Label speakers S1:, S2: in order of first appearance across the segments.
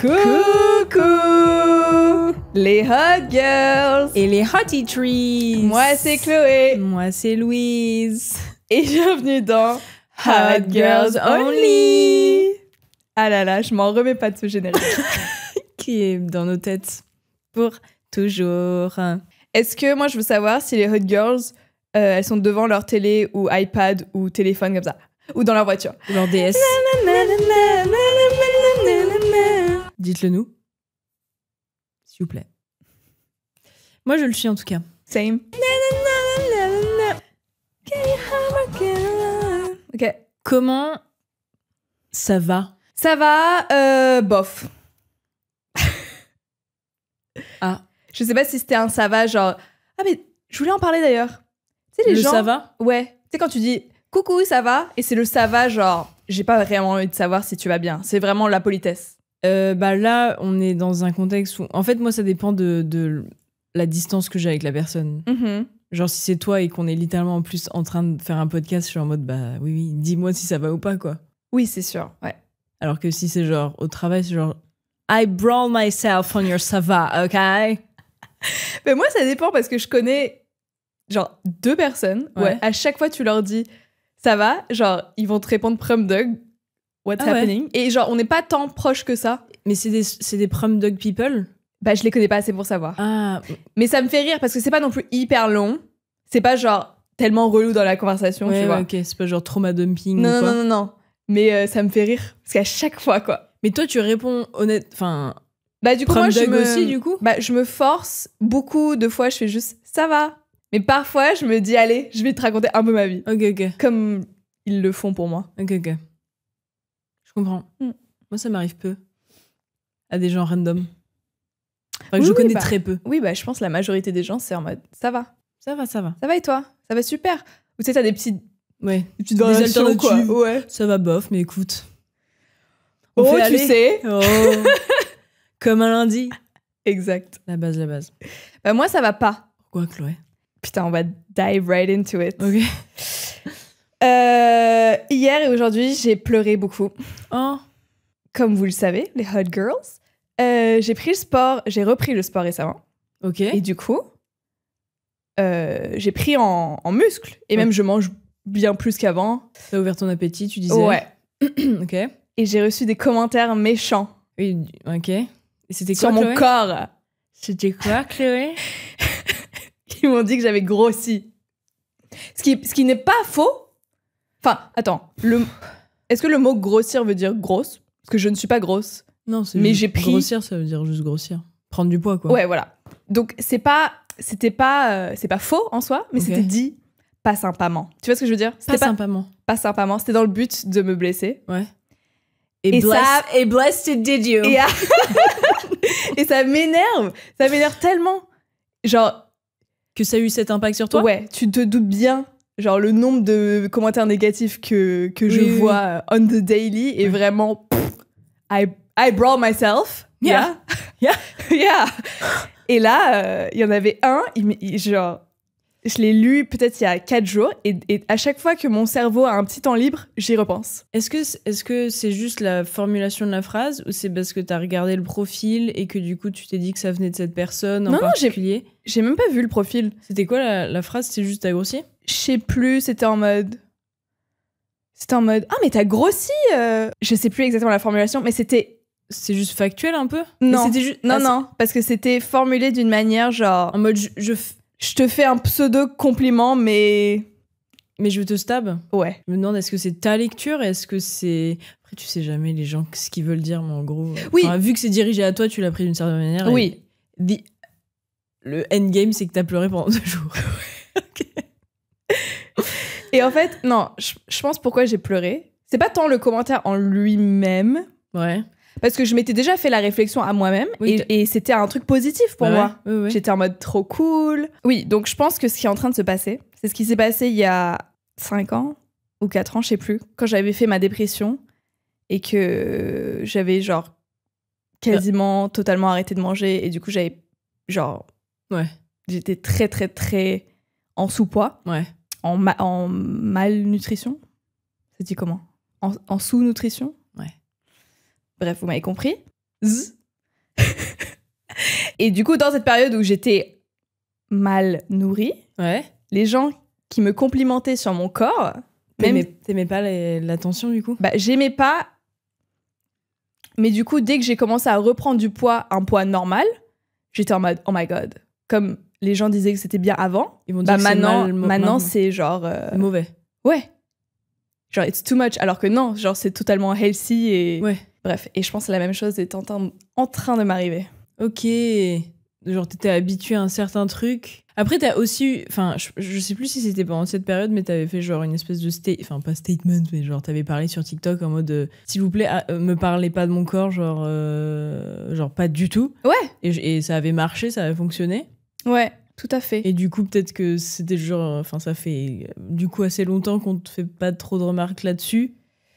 S1: Coucou les Hot Girls
S2: et les Hottie Trees.
S1: Moi c'est Chloé.
S2: Moi c'est Louise.
S1: Et bienvenue dans Hot Girls Only. Ah là là, je m'en remets pas de ce générique.
S2: Qui est dans nos têtes pour toujours.
S1: Est-ce que moi je veux savoir si les Hot Girls, elles sont devant leur télé ou iPad ou téléphone comme ça, ou dans leur voiture.
S2: Ou leur DS. Dites-le nous. S'il vous plaît. Moi, je le suis en tout cas.
S1: Same. Ok.
S2: Comment ça va?
S1: Ça va, bof.
S2: Ah.
S1: Je sais pas si c'était un ça va, genre... Ah mais je voulais en parler d'ailleurs. Tu sais, les
S2: Le
S1: gens...
S2: ça va?
S1: Ouais. Tu sais, quand tu dis « Coucou, ça va ?» et c'est le ça va, genre... J'ai pas vraiment envie de savoir si tu vas bien. C'est vraiment la politesse.
S2: Bah là, on est dans un contexte où... En fait, moi, ça dépend de la distance que j'ai avec la personne.
S1: Mm-hmm.
S2: Genre, si c'est toi et qu'on est littéralement en plus en train de faire un podcast, je suis en mode, bah oui, dis-moi si ça va ou pas, quoi.
S1: Oui, c'est sûr, ouais.
S2: Alors que si c'est genre au travail, c'est genre I brawl myself on your ça va, ok?
S1: Mais moi, ça dépend parce que je connais genre 2 personnes. Ouais. À chaque fois, tu leur dis ça va, genre ils vont te répondre prom dog, what's happening? Et genre on n'est pas tant proche que ça.
S2: Mais c'est des prom dog people?
S1: Bah je les connais pas assez pour savoir.
S2: Ah.
S1: Mais ça me fait rire parce que c'est pas non plus hyper long. C'est pas genre tellement relou dans la conversation,
S2: ouais,
S1: tu vois.
S2: Ok, c'est pas genre trauma dumping
S1: non,
S2: ou quoi.
S1: Non. Mais ça me fait rire parce qu'à chaque fois quoi.
S2: Mais toi tu réponds honnête, enfin.
S1: Bah du coup
S2: prom
S1: moi
S2: dog aussi du coup.
S1: Bah je me force beaucoup de fois, je fais juste ça va. Mais parfois je me dis allez, je vais te raconter un peu ma vie.
S2: Ok.
S1: Comme ils le font pour moi.
S2: Ok. Je comprends. Moi ça m'arrive peu. À des gens random. Enfin, que je connais très peu.
S1: Oui, bah je pense que la majorité des gens c'est en mode ça va.
S2: Ça va.
S1: Ça va et toi? Ça va super. Ou tu sais, t'as des petites...
S2: Ouais.
S1: Des petites variations, quoi. Ouais.
S2: Ça va bof, mais écoute.
S1: On fait tu sais.
S2: Oh. Comme un lundi.
S1: Exact.
S2: La base.
S1: Bah moi, ça va pas.
S2: Pourquoi, Chloé?
S1: Putain, on va dive right into it.
S2: Ok.
S1: Hier et aujourd'hui, j'ai pleuré beaucoup.
S2: Oh.
S1: Comme vous le savez, les Hot Girls. J'ai repris le sport récemment.
S2: Ok.
S1: Et du coup, j'ai pris en muscle. Et même, je mange bien plus qu'avant.
S2: T'as ouvert ton appétit, tu disais.
S1: Ouais.
S2: Ok.
S1: Et j'ai reçu des commentaires méchants.
S2: Oui, ok. Et c'était quoi,
S1: sur mon
S2: Chloé?
S1: corps.
S2: C'était quoi, Chloé?
S1: Ils m'ont dit que j'avais grossi. Ce qui n'est pas faux. Enfin, attends. Est-ce que le mot grossir veut dire grosse? Parce que je ne suis pas grosse.
S2: Non, c'est
S1: mais j'ai pris...
S2: Grossir, ça veut dire juste grossir. Prendre du poids, quoi.
S1: Ouais, voilà. Donc, c'est pas faux en soi, mais c'était dit pas sympamment. Tu vois ce que je veux dire?
S2: Pas sympamment.
S1: Pas sympamment. C'était dans le but de me blesser.
S2: Ouais.
S1: Et
S2: blessed did you.
S1: Et ça m'énerve. Ça m'énerve tellement. Genre...
S2: Que ça a eu cet impact sur toi?
S1: Ouais, tu te doutes bien. Genre, le nombre de commentaires négatifs que je vois on the daily est vraiment... I brawl myself.
S2: Yeah.
S1: Et là, il y en avait un, genre... Je l'ai lu peut-être il y a 4 jours et à chaque fois que mon cerveau a un petit temps libre, j'y repense.
S2: Est-ce que c'est juste la formulation de la phrase ou c'est parce que t'as regardé le profil et que du coup tu t'es dit que ça venait de cette personne en particulier?
S1: J'ai même pas vu le profil.
S2: C'était quoi la phrase? C'était juste t'as grossi?
S1: Je sais plus, c'était en mode... Ah mais t'as grossi Je sais plus exactement la formulation, mais c'était...
S2: C'est juste factuel un peu?
S1: Non,
S2: non,
S1: parce que c'était formulé d'une manière genre...
S2: En mode
S1: je te fais un pseudo-compliment, mais
S2: je te stab.
S1: Ouais.
S2: Je me demande, est-ce que c'est ta lecture? Est-ce que c'est... Après, tu sais jamais les gens ce qu'ils veulent dire, mais en gros...
S1: Oui.
S2: Vu que c'est dirigé à toi, tu l'as pris d'une certaine manière.
S1: Oui.
S2: Le endgame, c'est que t'as pleuré pendant 2 jours.
S1: Ok. Et en fait, non, je pense pourquoi j'ai pleuré. C'est pas tant le commentaire en lui-même.
S2: Ouais.
S1: Parce que je m'étais déjà fait la réflexion à moi-même et c'était un truc positif pour moi.
S2: Ouais.
S1: J'étais en mode trop cool. Oui, donc je pense que ce qui est en train de se passer, c'est ce qui s'est passé il y a 5 ans ou 4 ans, je sais plus, quand j'avais fait ma dépression et que j'avais genre quasiment totalement arrêté de manger et du coup j'avais genre...
S2: Ouais.
S1: J'étais très très très en sous-poids.
S2: Ouais.
S1: En malnutrition. Ça dit comment? En sous-nutrition.
S2: Ouais.
S1: Bref, vous m'avez compris.
S2: Zzz.
S1: Et du coup, dans cette période où j'étais mal nourrie,
S2: Ouais.
S1: les gens qui me complimentaient sur mon corps, même,
S2: T'aimais pas l'attention, du coup?
S1: bah, j'aimais pas. Mais du coup, dès que j'ai commencé à reprendre du poids, un poids normal, j'étais en mode oh my god. Comme les gens disaient que c'était bien avant,
S2: Ils vont dire
S1: bah
S2: que c'est
S1: maintenant
S2: mal,
S1: c'est genre
S2: mauvais.
S1: ouais. Genre it's too much alors que non, genre c'est totalement healthy et
S2: Ouais.
S1: bref, et je pense que la même chose est en train de m'arriver.
S2: Ok. Genre, t'étais habitué à un certain truc. Après, t'as aussi... Enfin, je sais plus si c'était pendant cette période, mais t'avais fait genre une espèce de... Enfin, pas statement, mais genre t'avais parlé sur TikTok en mode s'il vous plaît, me parlez pas de mon corps, genre pas du tout.
S1: Ouais.
S2: Et ça avait marché, ça avait fonctionné.
S1: Ouais, tout à fait.
S2: Et du coup, peut-être que c'était genre... Enfin, ça fait du coup assez longtemps qu'on te fait pas trop de remarques là-dessus.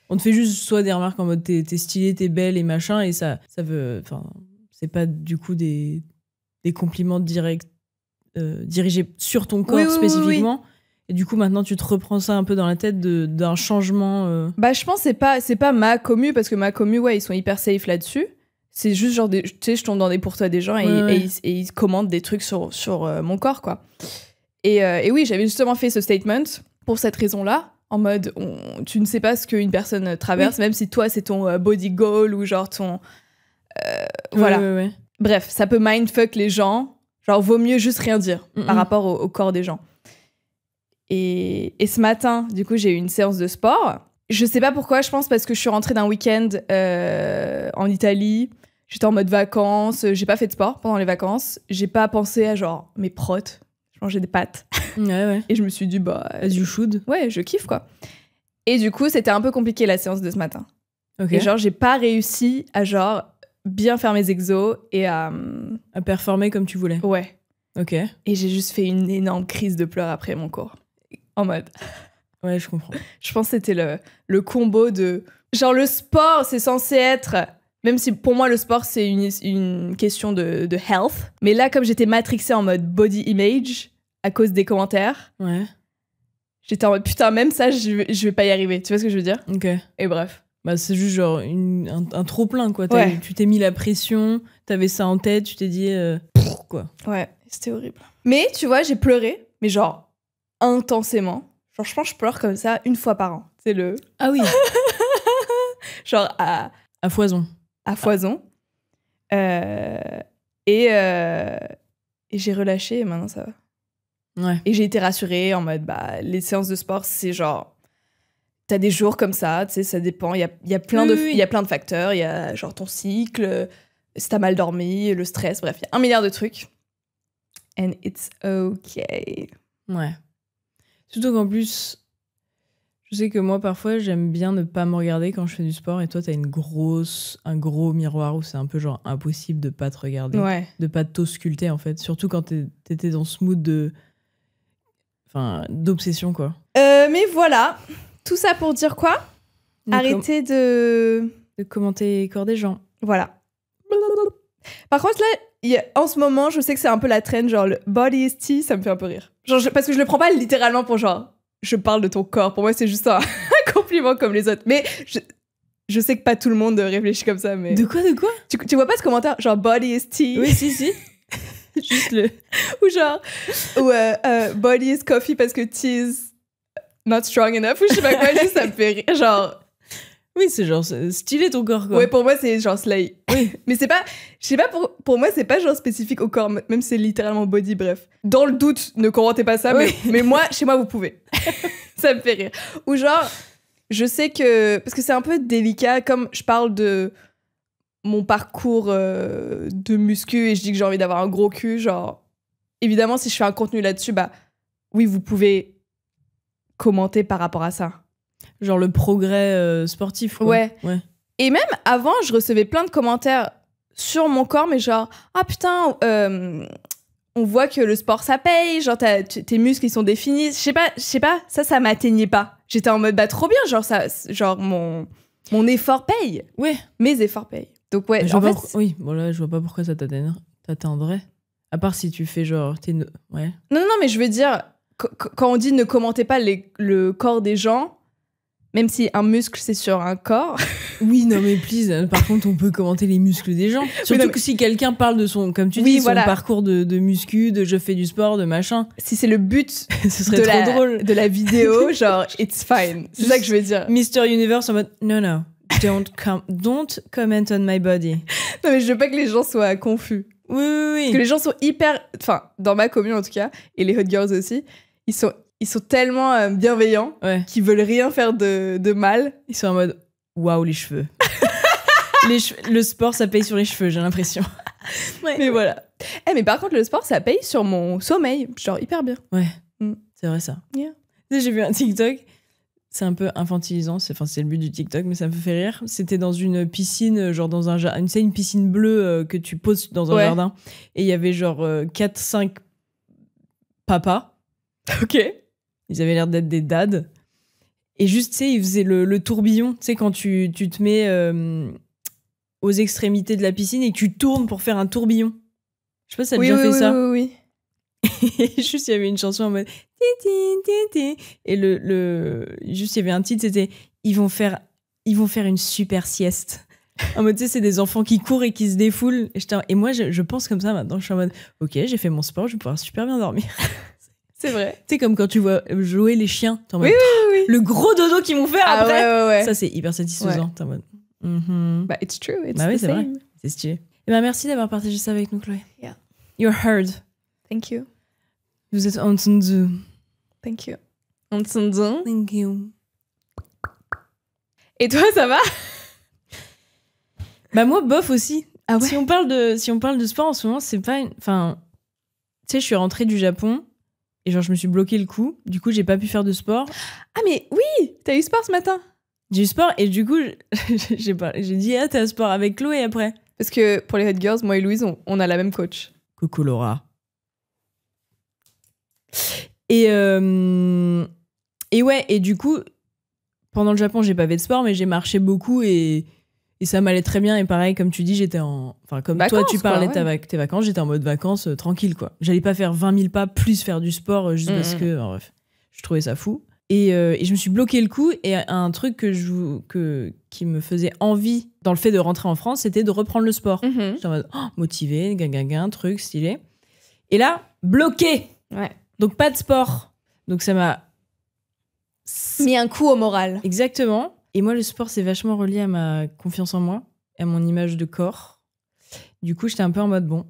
S2: On te fait juste soit des remarques en mode t'es stylée, t'es belle et machin, et ça veut... Enfin, c'est pas du coup des compliments directs dirigés sur ton corps spécifiquement. Oui. Et du coup, maintenant, tu te reprends ça un peu dans la tête d'un changement.
S1: Bah, je pense que c'est pas ma commu, parce que ma commu, ouais, ils sont hyper safe là-dessus. C'est juste genre, tu sais, je tombe dans des pour toi des gens et ils commentent des trucs sur mon corps, quoi. Et oui, j'avais justement fait ce statement pour cette raison-là, en mode, tu ne sais pas ce qu'une personne traverse, même si toi, c'est ton body goal ou genre ton... voilà.
S2: Ouais.
S1: Bref, ça peut mindfuck les gens. Genre, vaut mieux juste rien dire par rapport au corps des gens. Et ce matin, du coup, j'ai eu une séance de sport. Je sais pas pourquoi, je pense parce que je suis rentrée d'un week-end en Italie. J'étais en mode vacances. J'ai pas fait de sport pendant les vacances. J'ai pas pensé à genre mes protes. Je mangeais des pâtes.
S2: Ouais.
S1: Et je me suis dit, bah.
S2: As you should.
S1: Ouais, je kiffe, quoi. Et du coup, c'était un peu compliqué la séance de ce matin.
S2: Okay.
S1: Et genre, j'ai pas réussi à genre bien faire mes exos et à
S2: performer comme tu voulais.
S1: Ouais.
S2: Ok.
S1: Et j'ai juste fait une énorme crise de pleurs après mon cours. En mode...
S2: Ouais, je comprends.
S1: Je pense que c'était le combo de... Genre, le sport, c'est censé être... Même si pour moi, le sport, c'est une question de health. Mais là, comme j'étais matrixée en mode body image à cause des commentaires,
S2: ouais.
S1: J'étais en mode putain, même ça, je vais pas y arriver. Tu vois ce que je veux dire?
S2: Ok.
S1: Et bref.
S2: Bah, c'est juste genre un trop-plein, quoi.
S1: Ouais.
S2: Tu t'es mis la pression, t'avais ça en tête, tu t'es dit... quoi.
S1: Ouais, c'était horrible. Mais tu vois, j'ai pleuré, mais genre intensément. Genre, je pense que je pleure comme ça une fois par an. C'est le...
S2: Ah oui.
S1: Genre à
S2: foison.
S1: À foison. Et j'ai relâché et maintenant ça va.
S2: Ouais.
S1: Et j'ai été rassurée en mode, bah, les séances de sport, c'est genre... T'as des jours comme ça, tu sais, ça dépend. Il y a plein de facteurs. Il y a genre ton cycle, si t'as mal dormi, le stress, bref, il y a 1 milliard de trucs. And it's okay.
S2: Ouais. Surtout qu'en plus, je sais que moi, parfois, j'aime bien ne pas me regarder quand je fais du sport. Et toi, t'as un gros miroir où c'est un peu genre impossible de pas te regarder.
S1: Ouais.
S2: De pas t'ausculter, en fait. Surtout quand t'étais dans ce mood d'obsession, quoi.
S1: Mais voilà. Tout ça pour dire quoi? Arrêtez de
S2: commenter les corps des gens.
S1: Voilà. Par contre, là, en ce moment, je sais que c'est un peu la trend, genre le body is tea, ça me fait un peu rire. Genre, parce que je le prends pas littéralement pour genre, je parle de ton corps. Pour moi, c'est juste un compliment comme les autres. Mais je sais que pas tout le monde réfléchit comme ça, mais...
S2: De quoi?
S1: Tu vois pas ce commentaire? Genre, body is tea.
S2: Oui, si. Juste le...
S1: Ou genre, body is coffee parce que tea is not strong enough. Ou je sais pas quoi, juste ça me fait rire. Genre...
S2: Oui, c'est genre stylé ton corps, quoi.
S1: Ouais, pour moi, c'est genre slay. Oui. Mais c'est pas... Je sais pas, pour moi, c'est pas genre spécifique au corps, même si c'est littéralement body, bref. Dans le doute, ne commentez pas ça, oui. mais moi, chez moi, vous pouvez. Ça me fait rire. Ou genre, je sais que... Parce que c'est un peu délicat, comme je parle de mon parcours de muscu et je dis que j'ai envie d'avoir un gros cul, genre... Évidemment, si je fais un contenu là-dessus, bah... Oui, vous pouvez commenter par rapport à ça.
S2: Genre le progrès sportif, quoi.
S1: Ouais. Et même avant, je recevais plein de commentaires sur mon corps, mais genre, ah putain, on voit que le sport ça paye, genre tes muscles ils sont définis. Je sais pas, ça m'atteignait pas. J'étais en mode, bah trop bien, genre mon effort paye.
S2: Ouais.
S1: Mes efforts payent. Donc ouais,
S2: oui, bon là, je vois pas pourquoi ça t'atteindrait. À part si tu fais genre, ouais.
S1: Non, mais je veux dire, quand on dit ne commentez pas le corps des gens, Même si un muscle, c'est sur un corps.
S2: Oui, non, mais please. Par contre, on peut commenter les muscles des gens. Surtout que si quelqu'un parle de son, comme tu dis, son parcours de muscu, de je fais du sport, de machin.
S1: Si c'est le but
S2: ce serait trop drôle.
S1: De la vidéo, genre, it's fine. C'est ça que je veux dire.
S2: Mr. Universe en mode, no. Don't comment on my body.
S1: Non, mais je veux pas que les gens soient confus.
S2: Oui.
S1: Parce que les gens sont hyper... Enfin, dans ma commune en tout cas, et les hot girls aussi, ils sont tellement bienveillants qu'ils veulent rien faire de mal.
S2: Ils sont en mode waouh, les cheveux. Le sport, ça paye sur les cheveux, j'ai l'impression.
S1: Ouais. Mais voilà. Mais par contre, le sport, ça paye sur mon sommeil. Genre hyper bien.
S2: Ouais, c'est vrai ça.
S1: Yeah.
S2: Tu sais, j'ai vu un TikTok, c'est un peu infantilisant, c'est le but du TikTok, mais ça me fait rire. C'était dans une piscine, genre dans un jardin, une piscine bleue que tu poses dans un jardin. Et il y avait genre 4-5 papas.
S1: Ok.
S2: Ils avaient l'air d'être des dads. Et juste, tu sais, ils faisaient le tourbillon. Tu sais, quand tu te mets aux extrémités de la piscine et que tu tournes pour faire un tourbillon. Je sais pas si t'as déjà fait ça.
S1: Oui.
S2: Et juste, il y avait une chanson en mode... Et juste, il y avait un titre, c'était « Ils vont faire une super sieste ». En mode, tu sais, c'est des enfants qui courent et qui se défoulent. Et moi, je pense comme ça maintenant. Je suis en mode « Ok, j'ai fait mon sport, je vais pouvoir super bien dormir ».
S1: C'est vrai.
S2: Tu sais, comme quand tu vois jouer les chiens. T'es en mode,
S1: oui.
S2: Le gros dodo qu'ils vont faire après.
S1: Ouais.
S2: Ça, c'est hyper satisfaisant. T'es en mode...
S1: Bah, it's true. It's
S2: oui,
S1: the
S2: c'est
S1: same.
S2: vrai. C'est stylé. Et merci d'avoir partagé ça avec nous, Chloé.
S1: Yeah.
S2: You're heard.
S1: Thank you.
S2: Vous êtes entendu.
S1: Thank you. Entendu.
S2: Thank you.
S1: Et toi, ça va?
S2: Bah moi, bof aussi.
S1: Ah ouais?
S2: Si on parle de sport en ce moment, c'est pas... Enfin, tu sais, je suis rentrée du Japon et genre, je me suis bloqué le cou. Du coup, j'ai pas pu faire de sport.
S1: Ah mais oui, t'as eu sport ce matin?
S2: J'ai eu sport et du coup, j'ai dit, ah, t'as sport avec Chloé après.
S1: Parce que pour les hot girls, moi et Louise, on a la même coach.
S2: Coucou Laura. Et ouais, et du coup, pendant le Japon, j'ai pas fait de sport, mais j'ai marché beaucoup et ça m'allait très bien. Et pareil, comme tu dis, j'étais en... Enfin, comme
S1: vacances,
S2: toi, tu parlais
S1: quoi,
S2: tes vacances, j'étais en mode vacances tranquille, quoi. J'allais pas faire 20 000 pas plus faire du sport juste parce que... bref, je trouvais ça fou. Et je me suis bloqué le cou. Et un truc qui me faisait envie dans le fait de rentrer en France, c'était de reprendre le sport. J'étais en mode motivée, truc stylé. Et là, bloqué.
S1: Ouais.
S2: Donc pas de sport. Donc ça m'a
S1: mis un coup au moral.
S2: Exactement. Et moi, le sport, c'est vachement relié à ma confiance en moi, à mon image de corps. Du coup, j'étais un peu en mode, bon,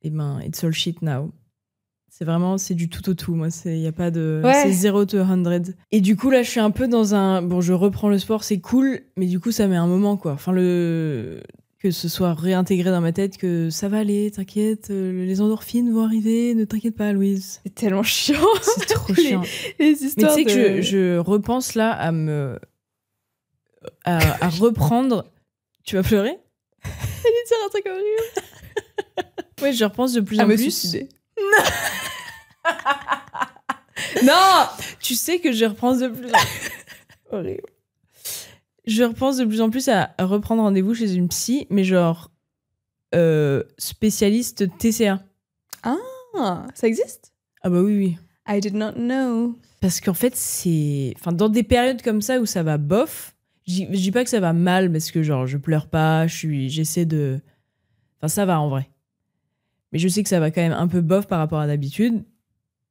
S2: it's all shit now. C'est du tout au tout, moi. Il y a pas de...
S1: Ouais.
S2: C'est 0 to 100. Et du coup, là, je suis un peu dans un... Bon, je reprends le sport, c'est cool, mais du coup, ça met un moment, quoi. Enfin, que ce soit réintégré dans ma tête, que ça va aller, t'inquiète, les endorphines vont arriver, ne t'inquiète pas, Louise.
S1: C'est tellement chiant.
S2: C'est trop chiant.
S1: Les histoires
S2: mais tu sais que je repense là à reprendre... Tu vas pleurer?
S1: Elle dit dire un truc horrible.
S2: Ouais, je repense de plus en
S1: me
S2: plus.
S1: Suicider. Non.
S2: Tu sais que je repense de plus en plus... Horrible. Je repense de plus en plus à reprendre rendez-vous chez une psy, mais genre spécialiste TCA.
S1: Ah, ça existe?
S2: Ah bah oui.
S1: I did not know.
S2: Parce qu'en fait, c'est... Enfin, dans des périodes comme ça où ça va bof, je dis pas que ça va mal parce que genre je pleure pas, j'essaie de... Enfin, ça va en vrai. Mais je sais que ça va quand même un peu bof par rapport à d'habitude.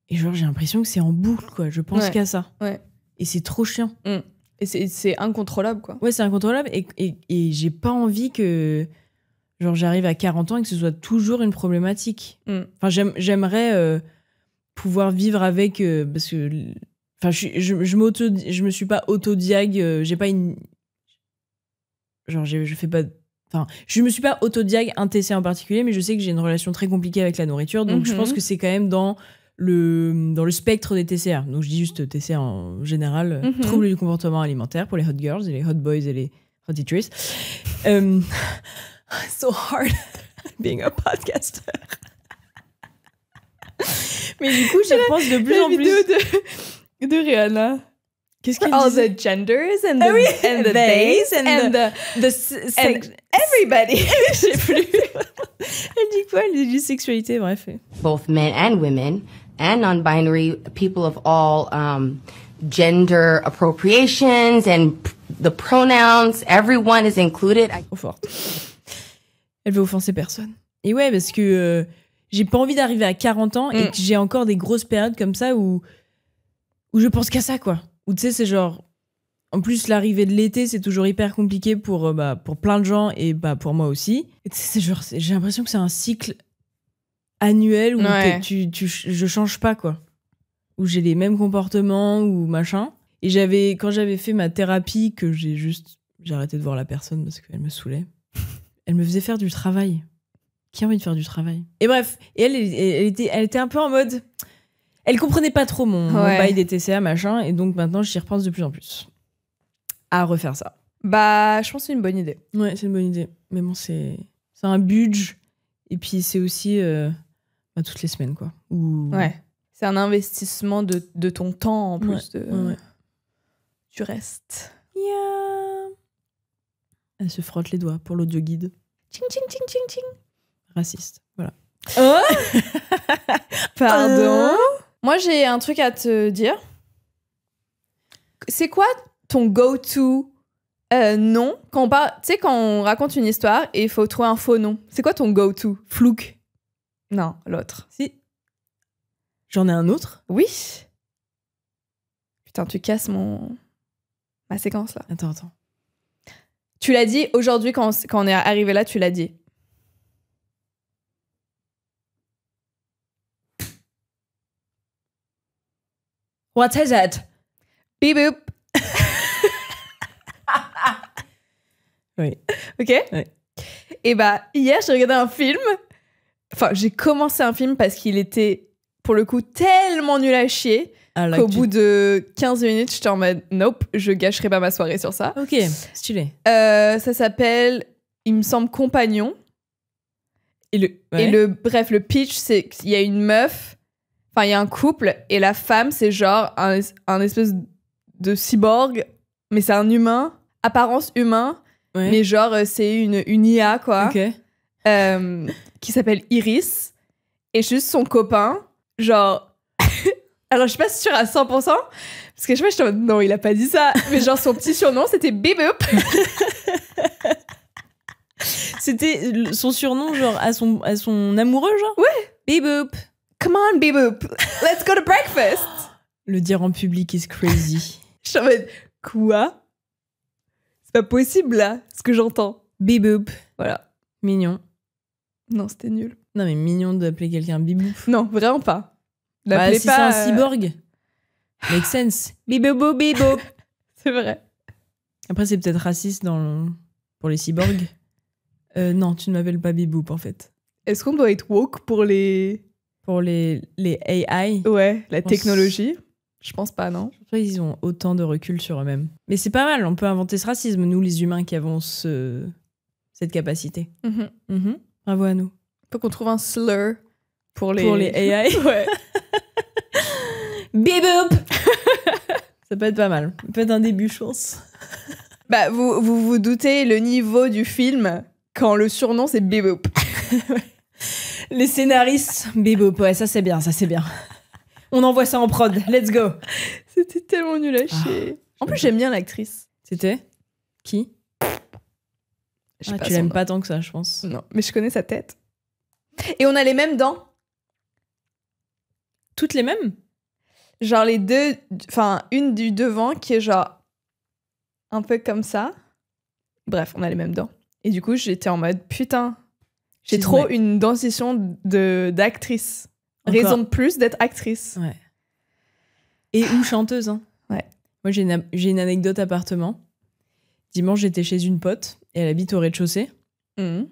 S2: Et genre, j'ai l'impression que c'est en boucle, quoi. Je pense qu'à ça.
S1: Ouais.
S2: Et c'est trop chiant.
S1: Et c'est incontrôlable, quoi.
S2: Ouais, c'est incontrôlable. Et j'ai pas envie que... Genre, j'arrive à 40 ans et que ce soit toujours une problématique. Enfin, j'aimerais pouvoir vivre avec... parce que... Enfin, je me suis pas autodiag... j'ai pas une... Genre, je fais pas... Enfin, je me suis pas autodiag un TCA en particulier, mais je sais que j'ai une relation très compliquée avec la nourriture. Donc, je pense que c'est quand même dans le spectre des TCA. Donc, je dis juste TCA en général. Troubles du comportement alimentaire pour les hot girls et les hot boys et les hot eaters. So hard being a podcaster. Mais du coup, je pense de plus en plus...
S1: La vidéo de Rihanna.
S2: Qu'est-ce qu'elle
S1: All
S2: disait?
S1: the genders and the, and the theys and the everybody.
S2: Je sais plus. Elle dit quoi? Elle dit sexualité, bref.
S3: Both men and women and non-binary people of all gender appropriations and the pronouns. Everyone is included.
S2: Trop forte. Elle veut offenser personne. Et ouais, parce que j'ai pas envie d'arriver à 40 ans et que j'ai encore des grosses périodes comme ça où je pense qu'à ça, quoi. Où tu sais, c'est genre... En plus, l'arrivée de l'été, c'est toujours hyper compliqué pour plein de gens et pour moi aussi. Et tu sais, c'est genre... J'ai l'impression que c'est un cycle annuel où je change pas, quoi. Où j'ai les mêmes comportements ou machin. Et quand j'avais fait ma thérapie, que j'ai arrêté de voir la personne parce qu'elle me saoulait. Elle me faisait faire du travail. Qui a envie de faire du travail? Et bref, et elle était un peu en mode... Elle comprenait pas trop mon bail des TCA, machin, et donc maintenant, j'y repense de plus en plus. À refaire ça.
S1: Bah, je pense que c'est une bonne idée.
S2: Ouais, c'est une bonne idée. Mais bon, c'est un budget, et puis c'est aussi toutes les semaines, quoi.
S1: Ouais. C'est un investissement de ton temps, en plus du reste.
S2: Yeah. Elle se frotte les doigts pour l'audio guide.
S1: Ching, ching, ching, ching, ching.
S2: Raciste, voilà.
S1: Oh Pardon. Moi, j'ai un truc à te dire. C'est quoi ton go-to nom quand on raconte une histoire et il faut trouver un faux nom? C'est quoi ton go-to? Flouk? Non, l'autre.
S2: Si. J'en ai un autre?
S1: Oui. Putain, tu casses ma séquence là.
S2: Attends.
S1: Tu l'as dit aujourd'hui quand on est arrivé là, tu l'as dit.
S2: What is it?
S1: Beep boop.
S2: Oui.
S1: Ok?
S2: Oui.
S1: Et bah, hier, j'ai regardé un film. Enfin, j'ai commencé un film parce qu'il était, pour le coup, tellement nul à chier qu'au bout de 15 minutes, j'étais en mode nope, je gâcherai pas ma soirée sur ça.
S2: Ok, stylé.
S1: Ça s'appelle, il me semble, Compagnon. Bref, le pitch, c'est qu'il y a une meuf, enfin, il y a un couple, et la femme, c'est genre un espèce de cyborg, mais c'est un humain, apparence humain, mais genre, c'est une IA, quoi.
S2: Ok.
S1: Qui s'appelle Iris. Et juste son copain, genre... Alors, je suis pas sûre à 100%, parce que je sais pas, j'étais en mode, non, il a pas dit ça. Mais genre, son petit surnom, c'était Beboop.
S2: C'était son surnom, genre, à son amoureux, genre?
S1: Ouais.
S2: Beboop.
S1: Come on, Beboop. Let's go to breakfast.
S2: Le dire en public is crazy.
S1: Je suis en mode, quoi? C'est pas possible, là, ce que j'entends.
S2: Beboop.
S1: Voilà.
S2: Mignon.
S1: Non, c'était nul.
S2: Non, mais mignon d'appeler quelqu'un Beboop.
S1: Non, vraiment pas.
S2: Si c'est un cyborg, make sense. Beboop, beboop.
S1: C'est vrai.
S2: Après, c'est peut-être raciste pour les cyborgs. Non, tu ne m'appelles pas Beboop, en fait.
S1: Est-ce qu'on doit être woke pour les...
S2: Pour les AI?
S1: Ouais, la technologie. Je pense pas, non?
S2: Je pense qu'ils ont autant de recul sur eux-mêmes. Mais c'est pas mal, on peut inventer ce racisme, nous, les humains, qui avons cette capacité. Bravo à nous.
S1: Faut qu'on trouve un slur pour les
S2: AI.
S1: Ouais.
S2: Beboop. Ça peut être pas mal. Ça peut être un début, je pense.
S1: Bah, vous doutez le niveau du film quand le surnom, c'est Beboop.
S2: Les scénaristes, Beboop, ouais, ça c'est bien, ça c'est bien. On envoie ça en prod, let's go.
S1: C'était tellement nul à chier. En plus, j'aime bien l'actrice.
S2: C'était qui? Tu l'aimes pas tant que ça, je pense.
S1: Non, mais je connais sa tête. Et on a les mêmes dents.
S2: Toutes les mêmes?
S1: Genre les deux... Enfin, une du devant qui est genre un peu comme ça. Bref, on a les mêmes dents. Et du coup, j'étais en mode, putain, j'ai trop une dentition d'actrice. Raison de plus d'être actrice.
S2: Ouais. Et ou chanteuse, hein.
S1: Ouais.
S2: Moi, j'ai une anecdote appartement. Dimanche, j'étais chez une pote et elle habite au rez-de-chaussée. Et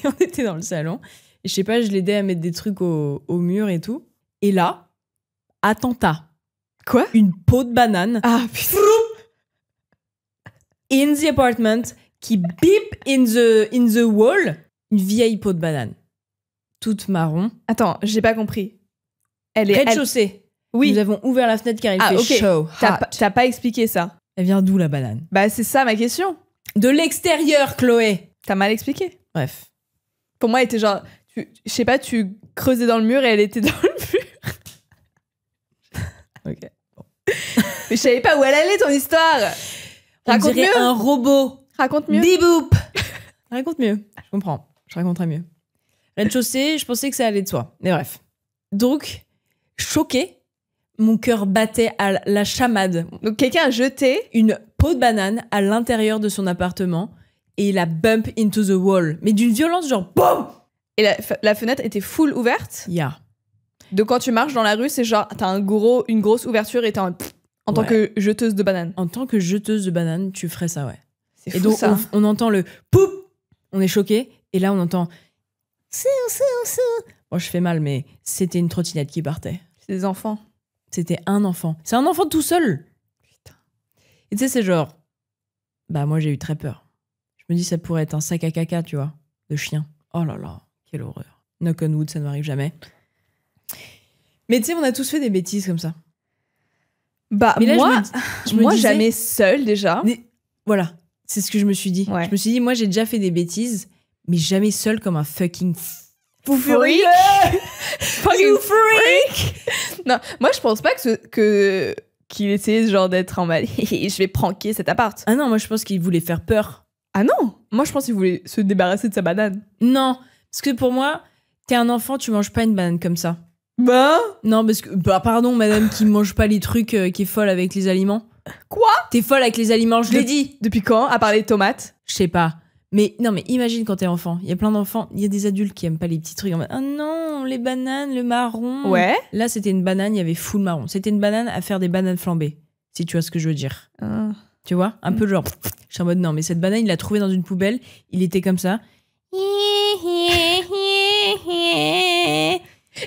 S2: on était dans le salon. Et je sais pas, je l'aidais à mettre des trucs au mur et tout. Et là, attentat.
S1: Quoi?
S2: Une peau de banane.
S1: Ah, putain.
S2: In the apartment, qui beep in the wall. Une vieille peau de banane. Toute marron.
S1: Attends, j'ai pas compris. Elle est...
S2: Rez-de-chaussée.
S1: Oui.
S2: Nous avons ouvert la fenêtre car il fait chaud.
S1: T'as pas expliqué ça.
S2: Elle vient d'où, la banane?
S1: Bah, c'est ça ma question.
S2: De l'extérieur, Chloé.
S1: T'as mal expliqué.
S2: Bref.
S1: Pour moi, elle était genre... Je sais pas, tu creusais dans le mur et elle était dans le mur.
S2: Ok. Bon.
S1: Mais je savais pas où elle allait, ton histoire.
S2: On
S1: Raconte
S2: dirait
S1: mieux.
S2: un robot.
S1: Raconte mieux.
S2: Biboop. Raconte mieux. Je comprends. Je raconterai mieux. Rez-de-chaussée, je pensais que ça allait de soi. Mais bref. Donc, choquée, mon cœur battait à la chamade.
S1: Donc quelqu'un a jeté.
S2: Une peau de banane à l'intérieur de son appartement et il a bump into the wall. Mais d'une violence genre BOUM.
S1: Et la fenêtre était full ouverte.
S2: Yeah.
S1: Donc quand tu marches dans la rue, c'est genre, t'as une grosse ouverture et t'es en tant que jeteuse de bananes.
S2: En tant que jeteuse de banane, tu ferais ça, ouais.
S1: C'est
S2: Et
S1: fou,
S2: donc,
S1: ça.
S2: on entend le poup. On est choqué. Et là, on entend. Bon, je fais mal, mais c'était une trottinette qui partait.
S1: C'est des enfants.
S2: C'était un enfant. C'est un enfant tout seul.
S1: Putain.
S2: Et tu sais, c'est genre. Bah, moi, j'ai eu très peur. Je me dis, ça pourrait être un sac à caca, tu vois, de chien. Oh là là, quelle horreur. Knock on wood, ça ne m'arrive jamais. Mais tu sais, on a tous fait des bêtises comme ça.
S1: Bah,
S2: Mais là,
S1: moi,
S2: me disais-
S1: jamais seule déjà.
S2: Mais voilà, c'est ce que je me suis dit.
S1: Ouais.
S2: Je me suis dit, moi, j'ai déjà fait des bêtises, mais jamais seule comme un fucking
S1: Freak.
S2: You freak.
S1: Non, moi, je pense pas qu'il essayait genre d'être en mode je vais pranker cet appart.
S2: Ah non, moi, je pense qu'il voulait faire peur.
S1: Ah non, moi je pense qu'il voulait se débarrasser de sa banane.
S2: Non, parce que pour moi, t'es un enfant, tu manges pas une banane comme ça.
S1: Bah
S2: Non, parce que, bah, pardon, madame qui mange pas les trucs, qui est folle avec les aliments.
S1: Quoi?
S2: T'es folle avec les aliments, je l'ai dit.
S1: Depuis quand? À part les tomates.
S2: Je sais pas. Mais non, mais imagine quand t'es enfant. Il y a plein d'enfants, il y a des adultes qui aiment pas les petits trucs en mode ah non, les bananes, le marron.
S1: Ouais.
S2: Là, c'était une banane, il y avait full marron. C'était une banane à faire des bananes flambées, si tu vois ce que je veux dire. Tu vois? Un peu genre. Je suis en mode non, mais cette banane, il l'a trouvée dans une poubelle, il était comme ça.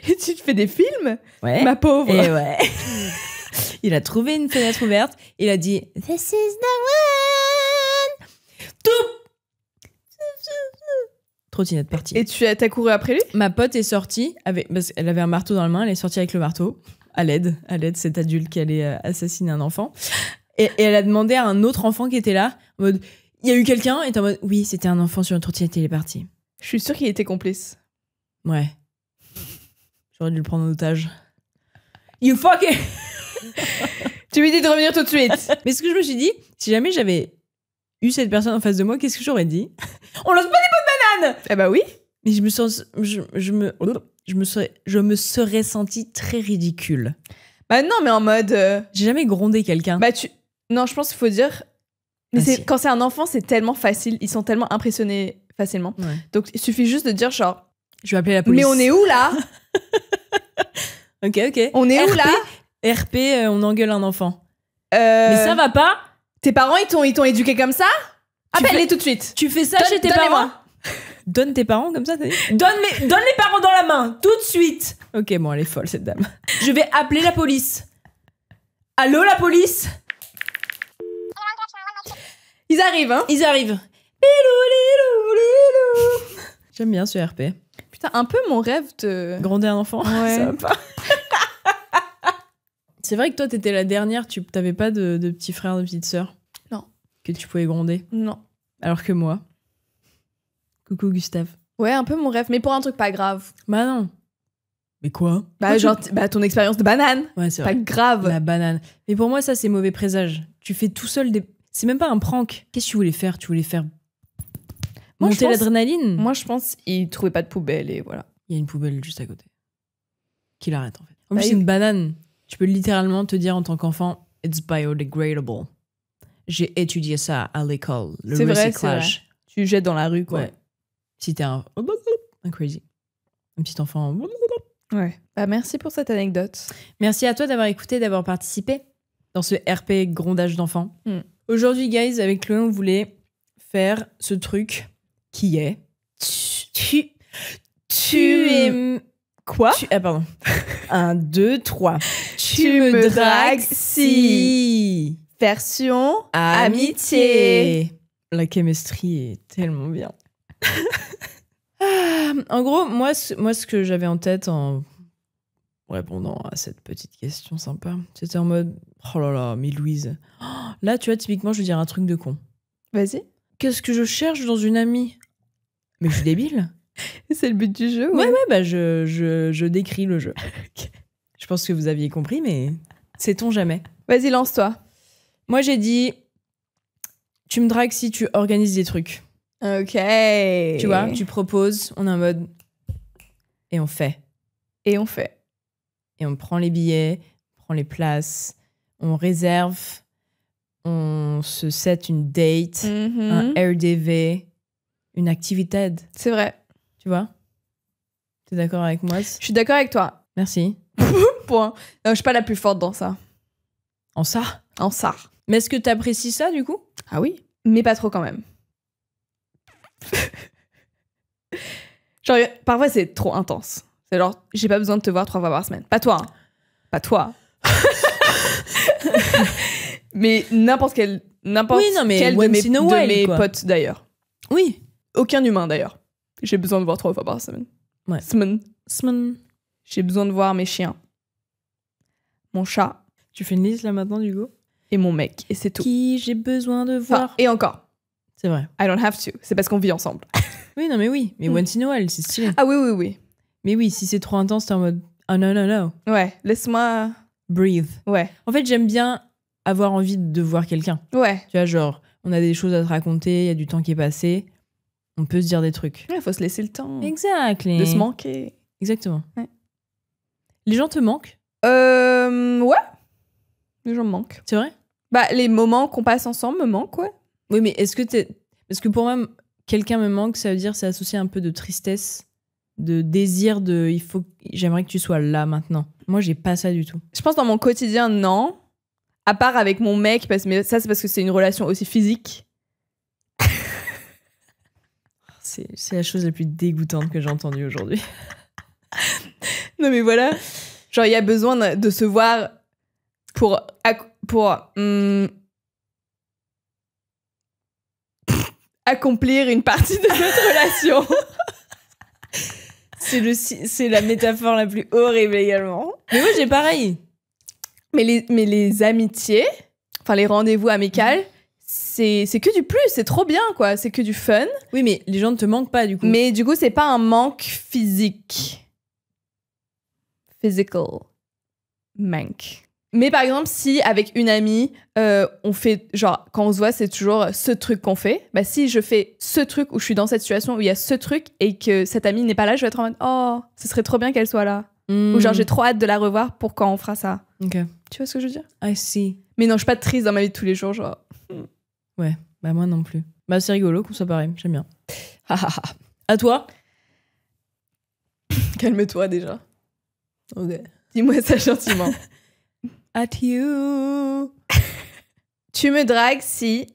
S1: Et tu te fais des films?
S2: Ouais.
S1: Ma pauvre.
S2: Et ouais. Il a trouvé une fenêtre ouverte, il a dit This is the one. Tout. Trottinette partie.
S1: Et t'as couru après lui?
S2: Ma pote est sortie, parce qu'elle avait un marteau dans la main, elle est sortie avec le marteau, à l'aide, cet adulte qui allait assassiner un enfant. Et elle a demandé à un autre enfant qui était là, en mode, il y a eu quelqu'un? Et t'es en mode, oui, c'était un enfant sur une trottinette, il est parti.
S1: Je suis sûre qu'il était complice.
S2: Ouais. J'aurais dû le prendre en otage. You fucking...
S1: Tu lui dis de revenir tout de suite.
S2: Mais ce que je me suis dit, si jamais j'avais eu cette personne en face de moi, qu'est-ce que j'aurais dit? On lance pas des pots de banane!
S1: Eh bah oui.
S2: Mais je me serais sentie très ridicule.
S1: Bah non, mais en mode...
S2: J'ai jamais grondé quelqu'un.
S1: Bah non, je pense qu'il faut dire... Mais
S2: Ah, si.
S1: quand c'est un enfant, c'est tellement facile. Ils sont tellement impressionnés facilement.
S2: Ouais.
S1: Donc, il suffit juste de dire genre...
S2: Je vais appeler la police.
S1: Mais on est où, là?
S2: Ok.
S1: On est où, là?
S2: RP, on engueule un enfant.
S1: Mais
S2: Mais ça va pas?
S1: Tes parents, ils t'ont éduqué comme ça? Appelle-les tout de suite.
S2: Tu fais ça
S1: Donne-
S2: chez tes
S1: donne-les-moi.
S2: parents? Donne tes parents comme ça, t'as dit? Donne les parents dans la main, tout de suite. Ok, bon, elle est folle, cette dame. Je vais appeler la police. Allô, la police?
S1: Ils arrivent, hein?
S2: Ils arrivent. Lilou, lilou, lilou. J'aime bien ce RP.
S1: Putain, un peu mon rêve de...
S2: Gronder un enfant,
S1: Ouais.
S2: ça va pas. C'est vrai que toi, t'étais la dernière, tu t'avais pas de petits frères, de petites sœurs?
S1: Non.
S2: Que tu pouvais gronder?
S1: Non.
S2: Alors que moi. Coucou Gustave.
S1: Ouais, un peu mon rêve, mais pour un truc pas grave.
S2: Bah non. Mais quoi?
S1: Bah, genre, ton expérience de banane.
S2: Ouais, c'est
S1: Pas
S2: vrai.
S1: grave.
S2: La banane. Mais pour moi, ça, c'est mauvais présage. Tu fais tout seul des... C'est même pas un prank. Qu'est-ce que tu voulais faire? Tu voulais faire
S1: Moi, je
S2: monter
S1: pense-
S2: l'adrénaline?
S1: Moi, je pense qu'ils trouvaient pas de poubelle et voilà.
S2: Il y a une poubelle juste à côté. Qui l'arrête, en fait. En
S1: Bah,
S2: plus, c'est une banane. Tu peux littéralement te dire en tant qu'enfant, it's biodegradable. J'ai étudié ça à l'école. Le
S1: C'est vrai, c'est
S2: recyclage.
S1: Tu jettes dans la rue, quoi.
S2: Ouais. Si t'es un crazy. Un petit enfant.
S1: Ouais. Bah, merci pour cette anecdote.
S2: Merci à toi d'avoir écouté, d'avoir participé dans ce RP grondage d'enfants.
S1: Mm.
S2: Aujourd'hui, guys, avec Chloé, on voulait faire ce truc qui est... Tu es...
S1: Quoi?
S2: Ah, pardon. 1, 2, 3.
S1: Tu me dragues si. Version amitié.
S2: La chemistry est tellement bien. En gros, moi, ce que j'avais en tête en répondant à cette petite question sympa, c'était en mode oh là là, mais Louise. Oh, là, tu vois, typiquement, je veux dire un truc de con.
S1: Vas-y.
S2: Qu'est-ce que je cherche dans une amie? Mais je suis débile.
S1: C'est le but du jeu.
S2: Ouais, bah je décris le jeu. Je pense que vous aviez compris, mais Sait-on jamais.
S1: Vas-y, lance-toi.
S2: Moi, j'ai dit, tu me dragues si tu organises des trucs.
S1: Ok.
S2: Tu vois, tu proposes, on est en mode... Et on fait.
S1: Et on fait.
S2: Et on prend les billets, on prend les places, on réserve, on se set une date, un RDV, une activité.
S1: C'est vrai.
S2: Tu vois? T'es d'accord avec moi?
S1: Je suis d'accord avec toi.
S2: Merci.
S1: Point. Non, je suis pas la plus forte dans ça.
S2: En ça?
S1: En ça.
S2: Mais est-ce que t'apprécies ça, du coup?
S1: Ah oui. Mais pas trop quand même. Genre, parfois c'est trop intense. C'est genre, j'ai pas besoin de te voir 3 fois par semaine. Pas toi. Hein. Pas toi. Mais n'importe quel
S2: Oui, non, mais
S1: de
S2: once
S1: mes,
S2: in a
S1: de
S2: while,
S1: mes
S2: quoi.
S1: potes d'ailleurs.
S2: Oui.
S1: Aucun humain d'ailleurs. J'ai besoin de voir 3 fois par semaine.
S2: Ouais.
S1: Semaine. J'ai besoin de voir mes chiens. Mon chat.
S2: Tu fais une liste là maintenant, du coup?
S1: Et mon mec. Et c'est tout.
S2: Qui j'ai besoin de voir?
S1: Enfin, et encore.
S2: C'est vrai.
S1: I don't have to. C'est parce qu'on vit ensemble.
S2: Oui, non, mais oui. Mais once in a while, c'est stylé.
S1: Ah oui, oui, oui.
S2: Mais oui, si c'est trop intense, t'es en mode... Ah non, non, non.
S1: Ouais, laisse-moi...
S2: Breathe.
S1: Ouais.
S2: En fait, j'aime bien avoir envie de voir quelqu'un.
S1: Ouais.
S2: Tu vois, genre, on a des choses à te raconter, il y a du temps qui est passé, on peut se dire des trucs.
S1: Il faut se laisser le temps
S2: Exactly.
S1: de se manquer.
S2: Exactement.
S1: Ouais.
S2: Les gens te manquent?
S1: Ouais. Les gens me manquent.
S2: C'est vrai?
S1: Bah, les moments qu'on passe ensemble me manquent, ouais.
S2: Oui, mais est-ce que t'es... Parce que pour moi, quelqu'un me manque, ça veut dire c'est associé un peu de tristesse, de désir de... J'aimerais que tu sois là maintenant. Moi, j'ai pas ça du tout.
S1: Je pense dans mon quotidien, non. À part avec mon mec, mais ça, c'est parce que c'est une relation aussi physique.
S2: C'est la chose la plus dégoûtante que j'ai entendue aujourd'hui.
S1: Non, mais voilà. Genre, il y a besoin de se voir pour accomplir une partie de notre relation.
S2: C'est la métaphore la plus horrible également. Mais moi, j'ai pareil.
S1: Mais les amitiés, enfin les rendez-vous amicaux, c'est que du plus, c'est trop bien, quoi. C'est que du fun.
S2: Oui, mais les gens ne te manquent pas, du coup.
S1: Mais du coup, c'est pas un manque physique. Physical manque. Mais par exemple, si avec une amie, on fait, genre, quand on se voit, c'est toujours ce truc qu'on fait. Bah, si je fais ce truc où je suis dans cette situation où il y a ce truc et que cette amie n'est pas là, je vais être en mode, oh, ce serait trop bien qu'elle soit là. Ou genre, j'ai trop hâte de la revoir pour quand on fera ça.
S2: Ok.
S1: Tu vois ce que je veux dire?
S2: I see.
S1: Mais non, je suis pas triste dans ma vie de tous les jours, genre.
S2: Ouais, bah moi non plus. Bah c'est rigolo qu'on soit pareil, j'aime bien. À toi?
S1: Calme-toi déjà.
S2: Ok.
S1: Dis-moi ça gentiment.
S2: At you.
S1: Tu me dragues si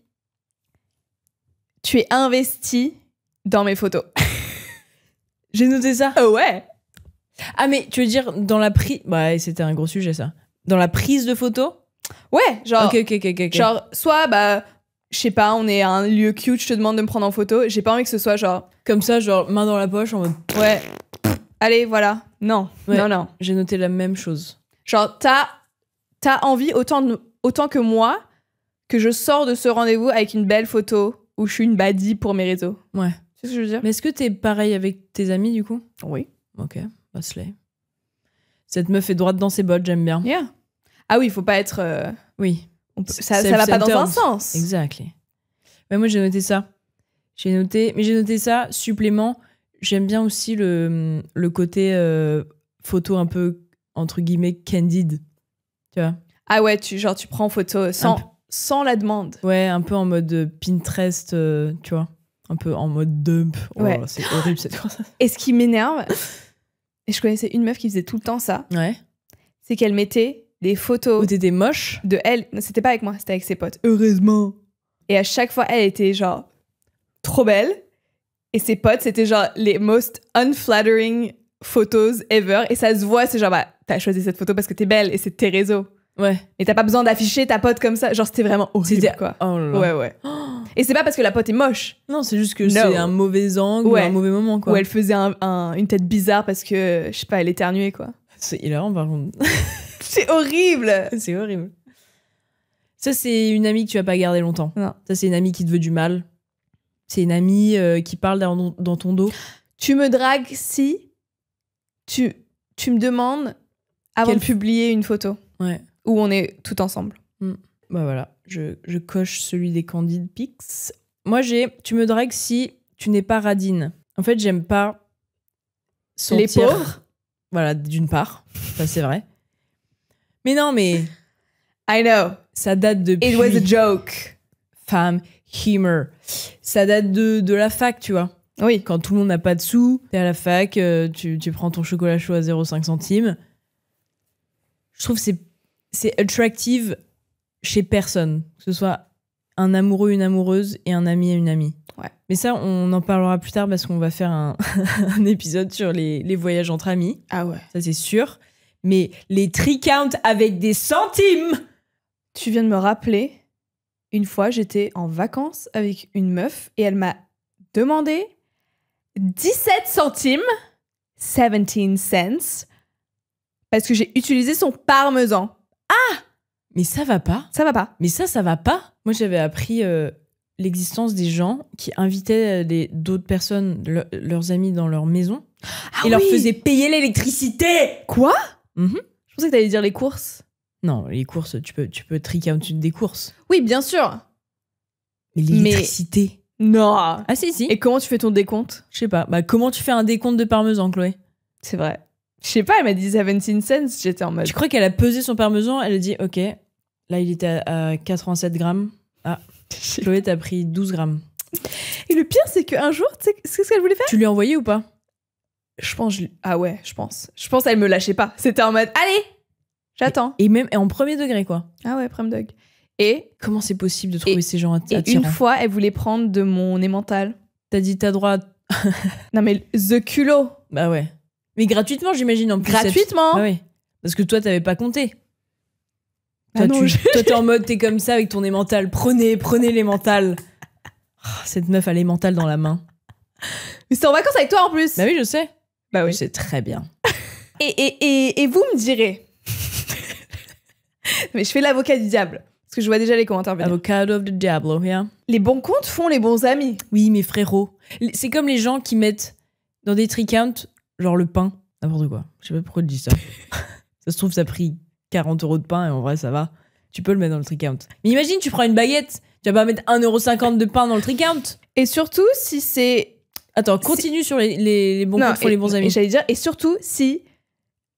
S1: tu es investi dans mes photos.
S2: J'ai noté ça.
S1: Oh ouais.
S2: Ah mais tu veux dire dans la prise... Bah c'était un gros sujet ça. Dans la prise de photos?
S1: Ouais, genre...
S2: Ok.
S1: Genre, soit, bah, je sais pas, on est à un lieu cute, je te demande de me prendre en photo. J'ai pas envie que ce soit genre...
S2: Comme ça, genre main dans la poche en mode...
S1: Ouais. Allez, voilà. Non.
S2: Ouais.
S1: Non.
S2: J'ai noté la même chose.
S1: Genre, t'as envie autant que moi que je sors de ce rendez-vous avec une belle photo où je suis une baddie pour mes réseaux.
S2: Ouais.
S1: Tu sais ce que je veux dire?
S2: Mais est-ce que t'es pareil avec tes amis du coup?
S1: Oui.
S2: Ok, bah slay. Cette meuf est droite dans ses bottes, j'aime bien.
S1: Yeah. Ah oui, il faut pas être...
S2: Oui.
S1: Ça va pas dans un sens.
S2: Exactly. Ouais, moi j'ai noté ça. J'ai noté ça, supplément. J'aime bien aussi le côté photo un peu, entre guillemets, candid. Tu vois?
S1: Ah ouais, tu prends photo sans la demande.
S2: Ouais, un peu en mode Pinterest, tu vois? Un peu en mode dump. Oh,
S1: Ouais.
S2: c'est horrible cette conversation.
S1: Et ce qui m'énerve, et je connaissais une meuf qui faisait tout le temps ça,
S2: Ouais.
S1: c'est qu'elle mettait des photos
S2: Ou t'étais moche?
S1: de elle. Non, c'était pas avec moi, c'était avec ses potes. Heureusement. Et à chaque fois, elle était genre trop belle. Et ses potes, c'était genre les most unflattering photos ever. Et ça se voit, c'est genre, bah, t'as choisi cette photo parce que t'es belle et c'est tes réseaux.
S2: Ouais.
S1: Et t'as pas besoin d'afficher ta pote comme ça. Genre, c'était vraiment horrible,
S2: C'était...
S1: quoi.
S2: Oh là là.
S1: Ouais. Et c'est pas parce que la pote est moche.
S2: Non, c'est juste que
S1: No.
S2: c'est un mauvais angle ou
S1: Ouais.
S2: un mauvais moment, quoi.
S1: Ou elle faisait une tête bizarre parce que, je sais pas, elle éternuait, quoi.
S2: C'est hilarant, par contre.
S1: C'est horrible.
S2: C'est horrible. Ça, c'est une amie que tu vas pas garder longtemps.
S1: Non.
S2: Ça, c'est une amie qui te veut du mal. C'est une amie qui parle dans ton dos.
S1: Tu me dragues si tu me demandes avant
S2: Quelle-
S1: de publier une photo.
S2: Ouais.
S1: où on est tout ensemble.
S2: Bah voilà, je coche celui des Candid Pics. Moi, tu me dragues si tu n'es pas radine. En fait, j'aime pas sentir...
S1: Les pauvres.
S2: Voilà, d'une part, ça c'est vrai. Mais non, mais
S1: I know.
S2: ça date depuis...
S1: It was a joke.
S2: Femme, humor. Ça date de la fac, tu vois.
S1: Oui.
S2: Quand tout le monde n'a pas de sous, t'es à la fac, tu prends ton chocolat chaud à 0,5 centimes. Je trouve que c'est attractive chez personne. Que ce soit un amoureux, une amoureuse et un ami et une amie.
S1: Ouais.
S2: Mais ça, on en parlera plus tard parce qu'on va faire un épisode sur les voyages entre amis.
S1: Ah ouais.
S2: Ça, c'est sûr. Mais les tricounts avec des centimes!
S1: Tu viens de me rappeler, une fois, j'étais en vacances avec une meuf et elle m'a demandé 17 centimes, 17 cents, parce que j'ai utilisé son parmesan.
S2: Mais ça va pas.
S1: Ça va pas.
S2: Mais ça va pas. Moi, j'avais appris l'existence des gens qui invitaient d'autres personnes, leurs amis, dans leur maison et leur faisaient payer l'électricité.
S1: Quoi?
S2: Mhm.
S1: Je pensais que t'allais dire les courses.
S2: Non, les courses, tu peux triquer au-dessus des courses.
S1: Oui, bien sûr.
S2: Mais l'électricité...
S1: Non.
S2: Ah si.
S1: Et comment tu fais ton décompte?
S2: Je sais pas. Bah, comment tu fais un décompte de parmesan, Chloé?
S1: C'est vrai. Je sais pas, elle m'a dit 17 cents, j'étais en mode...
S2: Tu crois qu'elle a pesé son parmesan? Elle a dit, ok, là, il était à 87 grammes. Ah, Chloé, t'as pris 12 grammes.
S1: Et le pire, c'est qu'un jour, tu sais ce qu'elle voulait faire?
S2: Tu lui as envoyé ou pas?
S1: Je pense... Ah ouais, je pense. Je pense qu'elle me lâchait pas. C'était en mode, allez, j'attends.
S2: Et même en premier degré, quoi.
S1: Ah ouais, prime dog. Et...
S2: Comment c'est possible de trouver ces gens
S1: Et
S2: attirants?
S1: une fois, elle voulait prendre de mon emmental.
S2: T'as dit, t'as droit...
S1: Non mais, the culot.
S2: Bah ouais. Mais gratuitement, j'imagine, en plus.
S1: Gratuitement.
S2: Ah ouais. Parce que toi, t'avais pas compté.
S1: Ah
S2: Toi,
S1: non,
S2: toi, t'es en mode, t'es comme ça avec ton emmental. Prenez l'emmental. Oh, cette meuf a l'emmental dans la main.
S1: Mais c'était en vacances avec toi en plus.
S2: Bah oui, je sais.
S1: Bah oui.
S2: Je sais très bien.
S1: Et vous me direz. Mais je fais l'avocat du diable. Parce que je vois déjà les commentaires venir.
S2: Avocado of the Diablo, yeah.
S1: Les bons comptes font les bons amis.
S2: Oui, mais frérot. C'est comme les gens qui mettent dans des tricounts, genre le pain. N'importe quoi. Je sais pas pourquoi je dis ça. Ça se trouve, ça a pris 40 € de pain et en vrai, ça va. Tu peux le mettre dans le tricount. Mais imagine, tu prends une baguette. Tu vas pas mettre 1,50 € de pain dans le tricount.
S1: Et surtout, si c'est...
S2: Attends, continue sur les bons comptes font les bons amis.
S1: Et j'allais dire, et surtout, si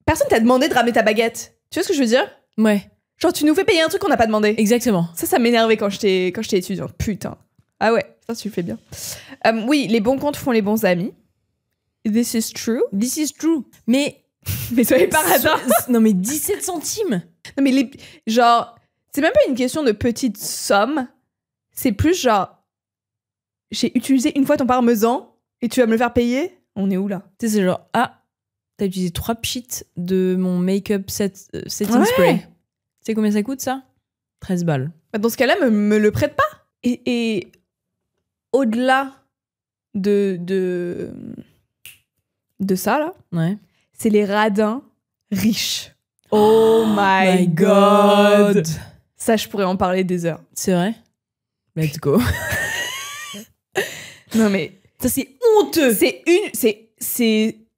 S1: personne t'a demandé de ramener ta baguette. Tu vois ce que je veux dire?
S2: Ouais.
S1: Genre, tu nous fais payer un truc qu'on n'a pas demandé.
S2: Exactement.
S1: Ça m'énervait quand j'étais étudiante. Putain. Ah ouais, ça, tu le fais bien. Oui, les bons comptes font les bons amis. This is true.
S2: This is true. Mais
S1: soyez pas radins.
S2: Non, mais 17 centimes.
S1: Non, mais genre, c'est même pas une question de petite somme. C'est plus genre, j'ai utilisé une fois ton parmesan et tu vas me le faire payer? On est où là?
S2: Tu sais, c'est genre, ah, t'as utilisé 3 pchits de mon make-up setting spray. Tu sais combien ça coûte, ça? 13 balles.
S1: Dans ce cas-là, me le prête pas. Et au-delà de ça, là,
S2: Ouais.
S1: c'est les radins riches. Oh my god. Ça, je pourrais en parler des heures.
S2: C'est vrai? Let's go.
S1: Non, mais...
S2: Ça, c'est honteux.
S1: C'est...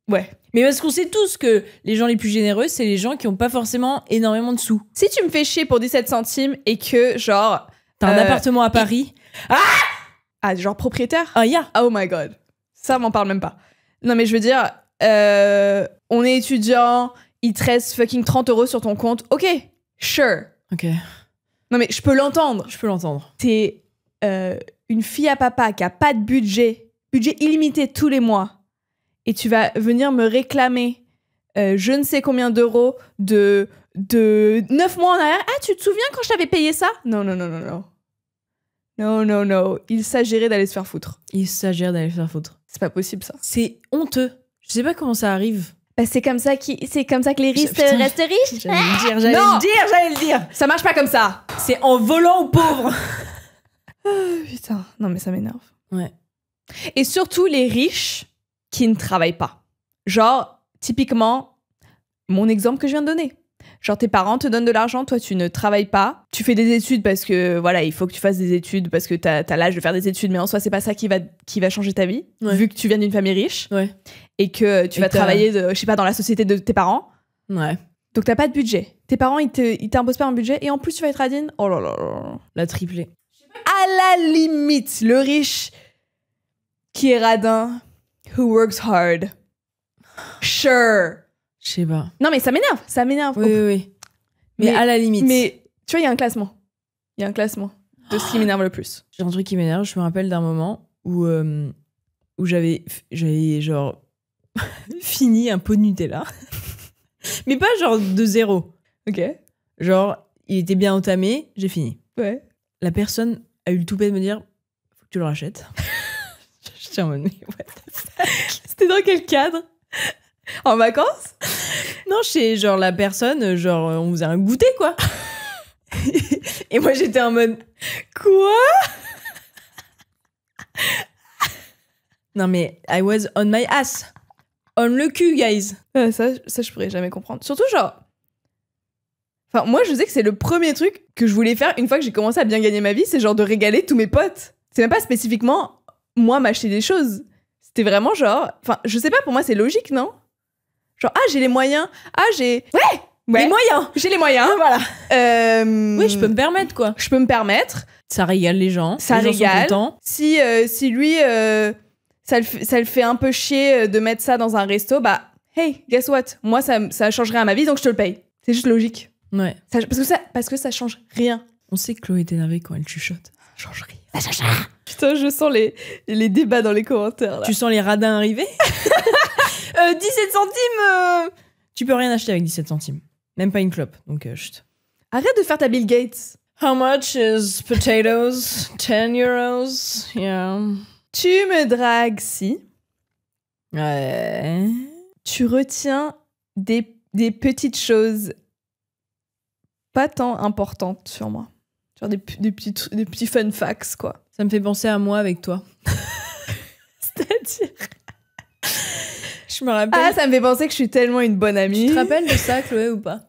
S1: Ouais.
S2: Mais parce qu'on sait tous que les gens les plus généreux, c'est les gens qui ont pas forcément énormément de sous.
S1: Si tu me fais chier pour 17 centimes et que, genre...
S2: T'as un appartement à Paris.
S1: Ah, genre propriétaire?
S2: Ah, yeah.
S1: Oh my god. Ça, m'en parle même pas. Non, mais je veux dire, on est étudiant, il te reste fucking 30 € sur ton compte. Ok, sure.
S2: Ok.
S1: Non, mais je peux l'entendre.
S2: Je peux l'entendre.
S1: T'es une fille à papa qui a pas de budget illimité tous les mois, et tu vas venir me réclamer je ne sais combien d'euros de 9 mois en arrière. Ah, tu te souviens quand je t'avais payé ça? Non. Non. Il s'agirait d'aller se faire foutre.
S2: Il s'agirait d'aller se faire foutre.
S1: C'est pas possible, ça.
S2: C'est honteux. Je sais pas comment ça arrive.
S1: Bah, c'est comme ça que les riches
S2: Putain.
S1: restent riches.
S2: J'allais le dire.
S1: Ça marche pas comme ça.
S2: C'est en volant aux pauvres.
S1: Putain, non mais ça m'énerve.
S2: Ouais.
S1: Et surtout les riches qui ne travaillent pas. Genre, typiquement, mon exemple que je viens de donner. Genre, tes parents te donnent de l'argent, toi, tu ne travailles pas. Tu fais des études parce que, voilà, il faut que tu fasses des études parce que t'as l'âge de faire des études, mais en soi, c'est pas ça qui va changer ta vie, vu que tu viens d'une famille riche.
S2: Ouais.
S1: Et que tu vas travailler, je sais pas, dans la société de tes parents.
S2: Ouais.
S1: Donc, t'as pas de budget. tes parents, ils t'imposent pas un budget et en plus, tu vas être radine. Oh là là là.
S2: La triplée.
S1: À la limite, le riche qui est radin, who works hard. Sure.
S2: Je sais pas.
S1: Non, mais ça m'énerve.
S2: Oui. Mais à la limite.
S1: Mais tu vois, il y a un classement. Il y a un classement de ce qui m'énerve le plus.
S2: J'ai un truc qui m'énerve. Je me rappelle d'un moment où j'avais genre fini un pot de Nutella. Mais pas genre de 0.
S1: Ok.
S2: Genre, il était bien entamé, j'ai fini.
S1: Ouais.
S2: La personne a eu le toupet de me dire faut que tu le rachètes. J'étais en mode, mais what the fuck.
S1: C'était dans quel cadre? En vacances?
S2: Non, chez genre la personne, genre on faisait un goûter quoi. Et moi j'étais en mode
S1: Quoi?
S2: non mais I was on my ass. On le cul, guys.
S1: Ça, je pourrais jamais comprendre. Surtout, genre. Enfin, moi, je sais que c'est le premier truc que je voulais faire une fois que j'ai commencé à bien gagner ma vie, c'est genre de régaler tous mes potes. C'est même pas spécifiquement moi m'acheter des choses. C'était vraiment genre. Enfin, je sais pas, pour moi, c'est logique, non? Genre, j'ai les moyens. Ouais!
S2: Les moyens.
S1: J'ai les moyens.
S2: Voilà.
S1: Oui,
S2: je peux me permettre quoi.
S1: Je peux me permettre.
S2: Ça régale les gens.
S1: Ça
S2: les gens
S1: régale.
S2: sont contents.
S1: Si lui, ça le fait un peu chier de mettre ça dans un resto, bah, hey, guess what? Moi, ça changerait à ma vie, donc je te le paye. C'est juste logique.
S2: Ouais.
S1: Parce que ça change rien.
S2: On sait que Chloé est énervée quand elle chuchote. Ça change rien.
S3: Ça change rien.
S1: Putain, je sens les débats dans les commentaires, là.
S2: Tu sens les radins arriver 17 centimes Tu peux rien acheter avec 17 centimes. Même pas une clope. Donc, chut.
S1: Arrête de faire ta Bill Gates.
S2: How much is potatoes? 10 euros? Yeah.
S1: Tu me dragues si
S2: Ouais.
S1: tu retiens des petites pas tant importantes sur moi. Genre des petits fun facts, quoi.
S2: Ça me fait penser à moi avec toi.
S1: C'est-à-dire...
S2: Je me rappelle.
S1: ça me fait penser que je suis tellement une bonne amie.
S2: Tu te rappelles de ça, Chloé, ou pas?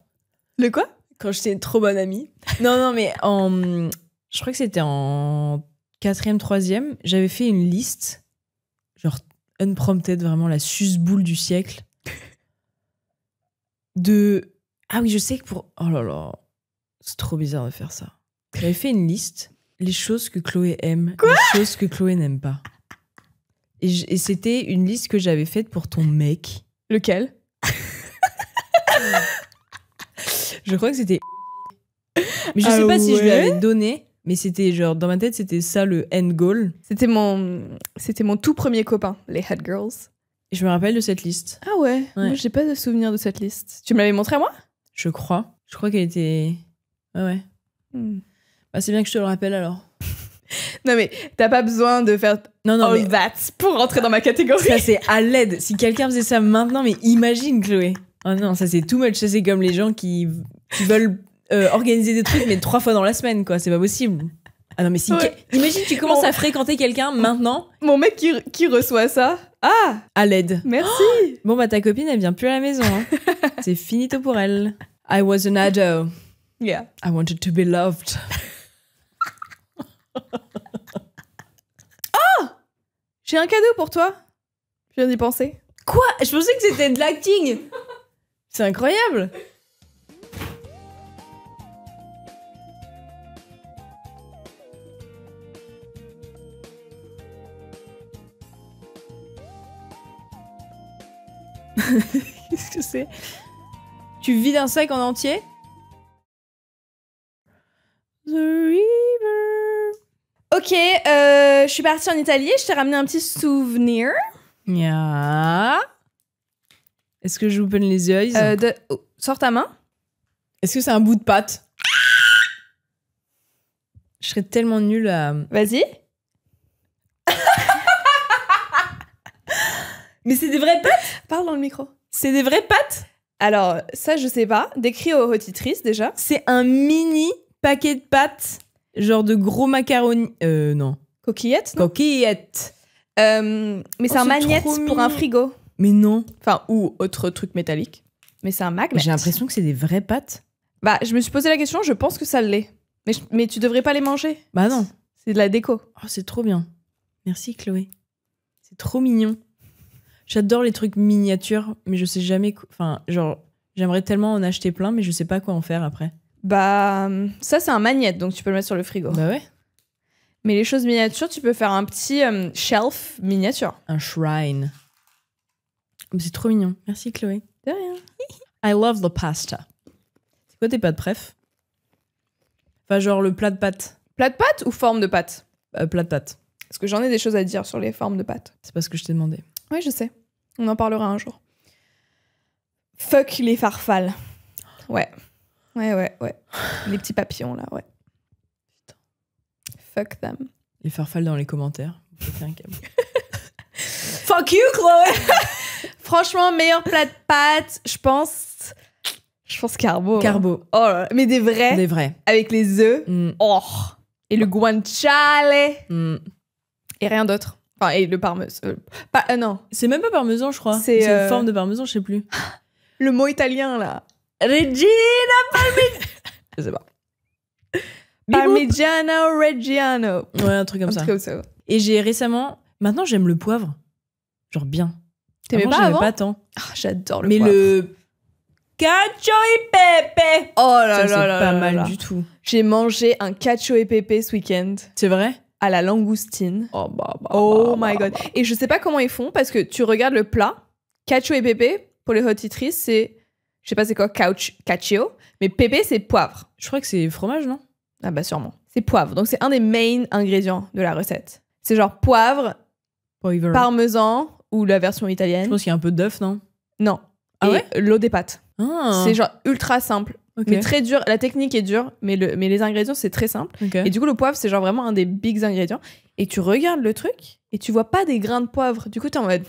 S1: Le quoi?
S2: Quand j'étais trop bonne amie. Non, mais je crois que c'était en 4e, 3e, j'avais fait une liste, genre unprompted, vraiment la suce-boule du siècle, de... Ah oui, je sais que pour... Oh là là, c'est trop bizarre de faire ça. J'avais fait une liste, les choses que Chloé aime, les choses que Chloé n'aime pas. Et c'était une liste que j'avais faite pour ton mec.
S1: Lequel?
S2: Je crois que c'était... Mais je sais pas si je lui avais donné, mais c'était genre, dans ma tête, c'était ça le end goal.
S1: C'était mon tout premier copain, les Head Girls.
S2: Et je me rappelle de cette liste.
S1: Ah ouais? Moi, j'ai pas de souvenir de cette liste. Tu me l'avais montré à moi?
S2: Je crois qu'elle était... Ouais. Bah, c'est bien que je te le rappelle alors.
S1: Non mais t'as pas besoin de faire all that pour rentrer dans ma catégorie.
S2: Ça c'est à l'aide. Si quelqu'un faisait ça maintenant, mais imagine Chloé. Oh non, ça c'est too much. Ça c'est comme les gens qui veulent organiser des trucs mais 3 fois dans la semaine quoi. C'est pas possible. Ah non mais si imagine tu commences à fréquenter quelqu'un maintenant.
S1: Mon mec qui reçoit ça. Ah,
S2: à l'aide.
S1: Merci.
S2: Bon bah ta copine elle vient plus à la maison. Hein. C'est finito pour elle. I was an ado.
S1: Yeah.
S2: I wanted to be loved.
S1: Oh, j'ai un cadeau pour toi. Je viens d'y penser.
S2: Quoi? Je pensais que c'était de l'acting. C'est incroyable. Qu'est-ce que c'est? Tu vides un sac en entier? The river.
S1: Ok, je suis partie en Italie et je t'ai ramené un petit souvenir.
S2: Yeah. Est-ce que je vous peine les yeux?
S1: Sors ta main.
S2: Est-ce que c'est un bout de pâte? Je serais tellement nulle à...
S1: Vas-y.
S2: Mais c'est des vraies pâtes?
S1: Parle dans le micro.
S2: C'est des vraies pâtes?
S1: Alors, ça, je sais pas. Décris aux auditrices, déjà.
S2: C'est un mini paquet de pâtes, genre de gros macaronis. Non.
S1: Coquillettes, non?
S2: Coquillettes.
S1: Mais c'est un magnète pour un frigo.
S2: Mais non.
S1: Enfin, ou autre truc métallique. Mais c'est un magnet.
S2: J'ai l'impression que c'est des vraies pâtes.
S1: Bah, je me suis posé la question, je pense que ça l'est. Mais tu devrais pas les manger.
S2: Bah non.
S1: C'est de la déco.
S2: Oh, c'est trop bien. Merci Chloé. C'est trop mignon. J'adore les trucs miniatures, mais je sais jamais... Enfin, genre, J'aimerais tellement en acheter plein, mais je sais pas quoi en faire après.
S1: Bah, ça, c'est un magnète, donc tu peux le mettre sur le frigo.
S2: Bah ouais.
S1: Mais les choses miniatures, tu peux faire un petit shelf miniature.
S2: Un shrine. Mais c'est trop mignon. Merci Chloé.
S1: De rien.
S2: I love the pasta. C'est quoi tes pâtes préf? Enfin, genre le plat de pâtes.
S1: Plat de pâtes ou forme de pâtes?
S2: Plat de pâtes.
S1: Parce que j'en ai des choses à dire sur les formes de pâtes.
S2: C'est pas ce que je t'ai demandé.
S1: Oui, je sais. On en parlera un jour. Fuck les farfales. Ouais. Ouais. Les petits papillons, là, ouais.
S2: Putain.
S1: Fuck them.
S2: Les farfales dans les commentaires. Vous pétez un câble. Fuck you, Chloé.
S1: Franchement, meilleur plat de pâtes, je pense carbo.
S2: Carbo.
S1: Oh là là. Mais des vrais,
S2: Des vrais.
S1: avec les œufs. Oh. Et le guanciale. Et rien d'autre. Enfin, et le parmesan. Non.
S2: C'est même pas parmesan, je crois.
S1: C'est,
S2: une forme de parmesan, je sais plus.
S1: Le mot italien, là.
S2: Regina Parmigiano. Je sais pas.
S1: Parmigiano Reggiano.
S2: Ouais, un truc comme
S1: Un
S2: ça.
S1: truc comme ça.
S2: Et j'ai récemment... Maintenant, j'aime le poivre. Genre bien.
S1: T'aimais pas
S2: j'aimais
S1: avant?
S2: pas tant.
S1: Ah, j'adore le
S2: Mais
S1: poivre.
S2: le... Cacio e pepe.
S1: Oh là
S2: Ça,
S1: là
S2: c'est
S1: là
S2: pas
S1: là
S2: mal
S1: là.
S2: du tout.
S1: J'ai mangé un cacio e pepe ce week-end
S2: C'est vrai?
S1: à la langoustine.
S2: Oh,
S1: Oh my god. Et je sais pas comment ils font parce que tu regardes le plat, cacio et pepe, pour les rôtisseries, c'est. Je sais pas c'est quoi, cacio, mais pepe c'est poivre.
S2: Je crois que c'est fromage, non?
S1: Ah bah sûrement. C'est poivre. Donc c'est un des main ingrédients de la recette. C'est genre poivre,
S2: Poivre.
S1: parmesan ou la version
S2: Je
S1: italienne.
S2: pense qu'il y a un peu d'œuf, non?
S1: Non.
S2: Ah
S1: Et
S2: ouais
S1: l'eau des pâtes.
S2: Ah.
S1: C'est genre ultra simple.
S2: Ok.
S1: Mais très dur. La technique est dure, mais les ingrédients c'est très simple.
S2: Ok.
S1: Et du coup, le poivre, c'est genre vraiment un des big ingrédients. Et tu regardes le truc et tu vois pas des grains de poivre. Du coup, t'es en mode.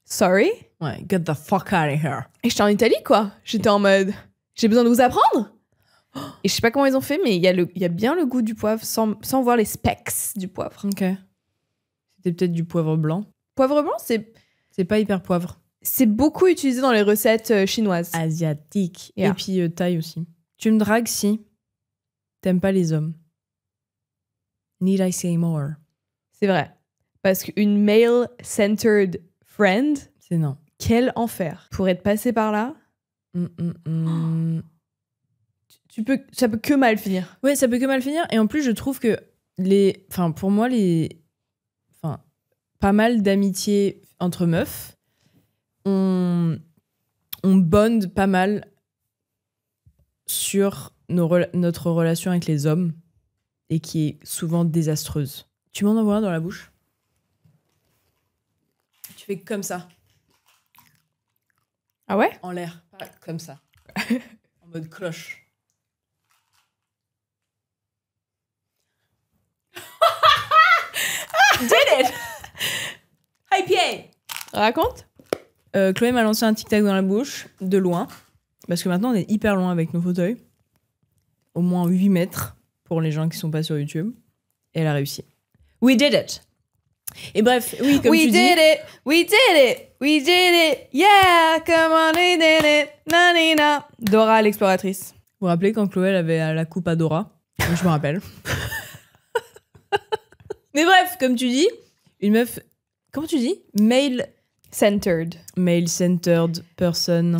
S1: Sorry?
S2: Ouais, get the fuck out of here.
S1: Et j'étais en Italie, quoi. J'étais en mode. J'ai besoin de vous apprendre? Et je sais pas comment ils ont fait, mais il y a bien le goût du poivre sans voir les specs du poivre.
S2: Ok. C'était peut-être du poivre blanc.
S1: Poivre blanc,
S2: C'est pas hyper poivre.
S1: c'est beaucoup utilisé dans les recettes chinoises.
S2: Asiatique.
S1: Yeah.
S2: Et puis taille aussi. Tu me dragues si t'aimes pas les hommes. Need I say more?
S1: C'est vrai. Parce qu'une male-centered friend,
S2: C'est non.
S1: quel enfer. Pour être passé par là, ça peut que mal finir.
S2: Ouais, ça peut que mal finir. Et en plus, je trouve que pour moi, pas mal d'amitiés entre meufs, on bond pas mal sur notre relation avec les hommes et qui est souvent désastreuse. Tu m'en envoies un dans la bouche? Tu fais comme ça,
S1: Ah ouais?
S2: en l'air, pas comme ça, en mode cloche. Did it! High pied!
S1: Raconte?
S2: Chloé m'a lancé un tic-tac dans la bouche, de loin, parce que maintenant on est hyper loin avec nos fauteuils. Au moins 8 mètres pour les gens qui sont pas sur YouTube. Et elle a réussi. We did it! Et bref, oui, comme
S1: We
S2: tu
S1: did
S2: dis...
S1: it! We did it! We did it! Yeah! Come on, we did it! Nanina! Dora l'exploratrice.
S2: Vous vous rappelez quand Chloé elle avait la coupe à Dora? Je me rappelle. Mais bref, comme tu dis, une meuf... Comment tu dis?
S1: Centered.
S2: Male-centered person.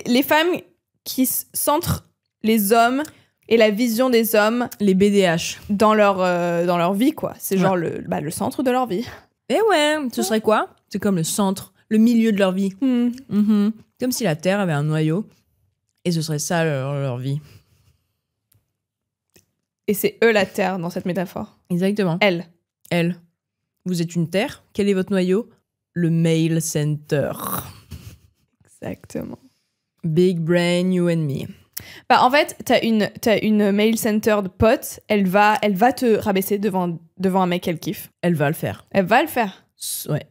S1: Les femmes qui centrent les hommes et la vision des hommes
S2: Les BDH.
S1: dans leur vie, quoi. C'est genre le centre de leur vie.
S2: Eh ouais, ce serait quoi? C'est comme le centre, le milieu de leur vie. Mhm. Comme si la Terre avait un noyau. Et ce serait ça leur vie.
S1: Et c'est eux la Terre dans cette métaphore.
S2: Exactement.
S1: Elle.
S2: Elle. Vous êtes une Terre. Quel est votre noyau? Le male center.
S1: Exactement.
S2: Big brain, you and me.
S1: Bah, en fait, t'as une male-centered pote, elle va te rabaisser devant un mec qu'elle kiffe.
S2: Elle va le faire.
S1: Elle va le faire.
S2: Ouais.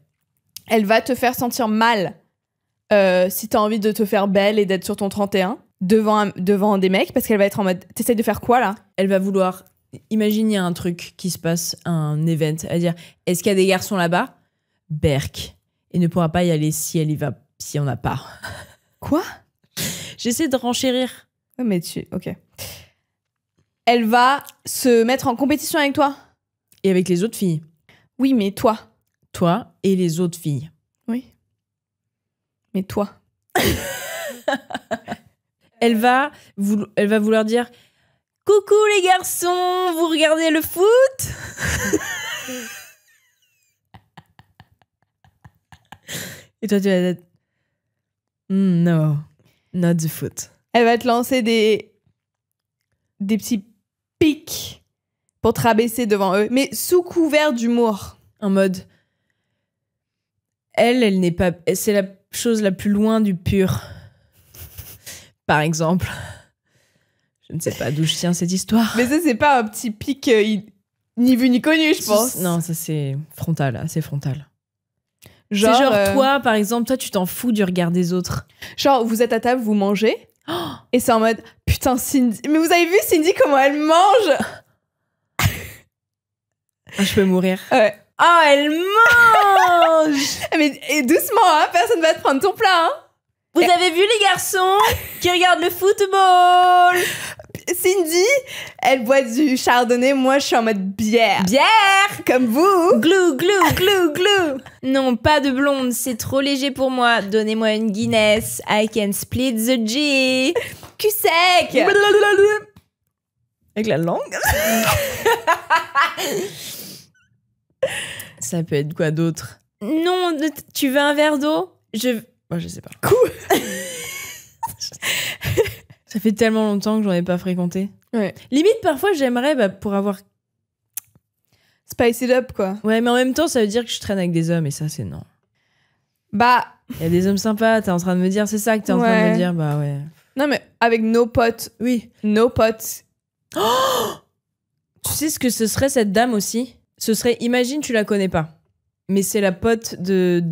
S1: Elle va te faire sentir mal si t'as envie de te faire belle et d'être sur ton 31 devant des mecs, parce qu'elle va être en mode, t'essayes de faire quoi là?
S2: Elle va vouloir... Imagine, il y a un truc qui se passe, un event, à dire, est-ce qu'il y a des garçons là-bas? Berk. Et ne pourra pas y aller si il y en a pas.
S1: Quoi?
S2: J'essaie de renchérir.
S1: Ouais, mais ok. Elle va se mettre en compétition avec toi?
S2: Et avec les autres filles.
S1: Oui, mais toi.
S2: Toi et les autres filles.
S1: Oui. Mais toi.
S2: elle va vouloir dire « Coucou les garçons, vous regardez le foot ?» Et toi, tu vas être « No, not the foot. »
S1: Elle va te lancer des petits pics pour te rabaisser devant eux, mais sous couvert d'humour.
S2: En mode, elle n'est pas... C'est la chose la plus loin du pur. Par exemple. Je ne sais pas d'où je tiens cette histoire.
S1: Mais ça, c'est pas un petit pic ni vu ni connu, je pense.
S2: Non, ça c'est frontal, assez frontal. C'est
S1: Genre,
S2: genre toi, par exemple, toi tu t'en fous du regard des autres.
S1: Genre, vous êtes à table, vous mangez, et c'est en mode, putain, Cindy... Mais vous avez vu Cindy comment elle mange?
S2: Ah, je peux mourir.
S1: Ouais.
S2: Oh, elle mange.
S1: Mais et doucement, hein, personne va te prendre ton plat, hein.
S2: Vous avez vu les garçons qui regardent le football?
S1: Cindy, elle boit du chardonnay, moi je suis en mode bière.
S2: Bière.
S1: Comme vous.
S2: Glou, glou, glou, glou. Non, pas de blonde, c'est trop léger pour moi. Donnez-moi une Guinness. I can split the G.
S1: Cul sec.
S2: Avec la langue. Ça peut être quoi d'autre? Non, tu veux un verre d'eau? Moi, je sais pas.
S1: Cool.
S2: Ça fait tellement longtemps que j'en ai pas fréquenté.
S1: Ouais.
S2: Limite, parfois, j'aimerais pour avoir...
S1: Spice it up, quoi.
S2: Ouais, mais en même temps, ça veut dire que je traîne avec des hommes et ça, c'est non.
S1: Bah...
S2: Il y a des hommes sympas, t'es en train de me dire, c'est ça que t'es en train de me dire? Bah ouais.
S1: Non, mais avec nos potes.
S2: Oui.
S1: Nos potes.
S2: Oh, tu sais ce que ce serait, cette dame aussi? Ce serait, imagine, tu la connais pas, mais c'est la pote de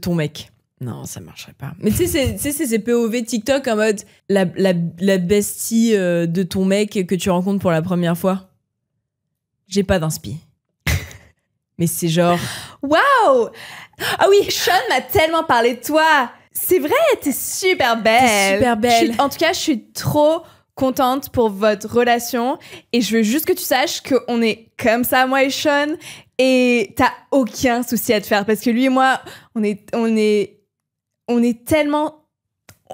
S2: ton mec. Non, ça marcherait pas. Mais tu sais, c'est ces POV TikTok en mode la bestie de ton mec que tu rencontres pour la première fois. J'ai pas d'inspi. Mais c'est genre...
S1: Waouh!
S2: Ah oui!
S1: Sean m'a tellement parlé de toi. C'est vrai, t'es super belle.
S2: T'es super belle.
S1: En tout cas, je suis trop contente pour votre relation. Et je veux juste que tu saches qu'on est comme ça, moi et Sean. Et t'as aucun souci à te faire. Parce que lui et moi, on est tellement...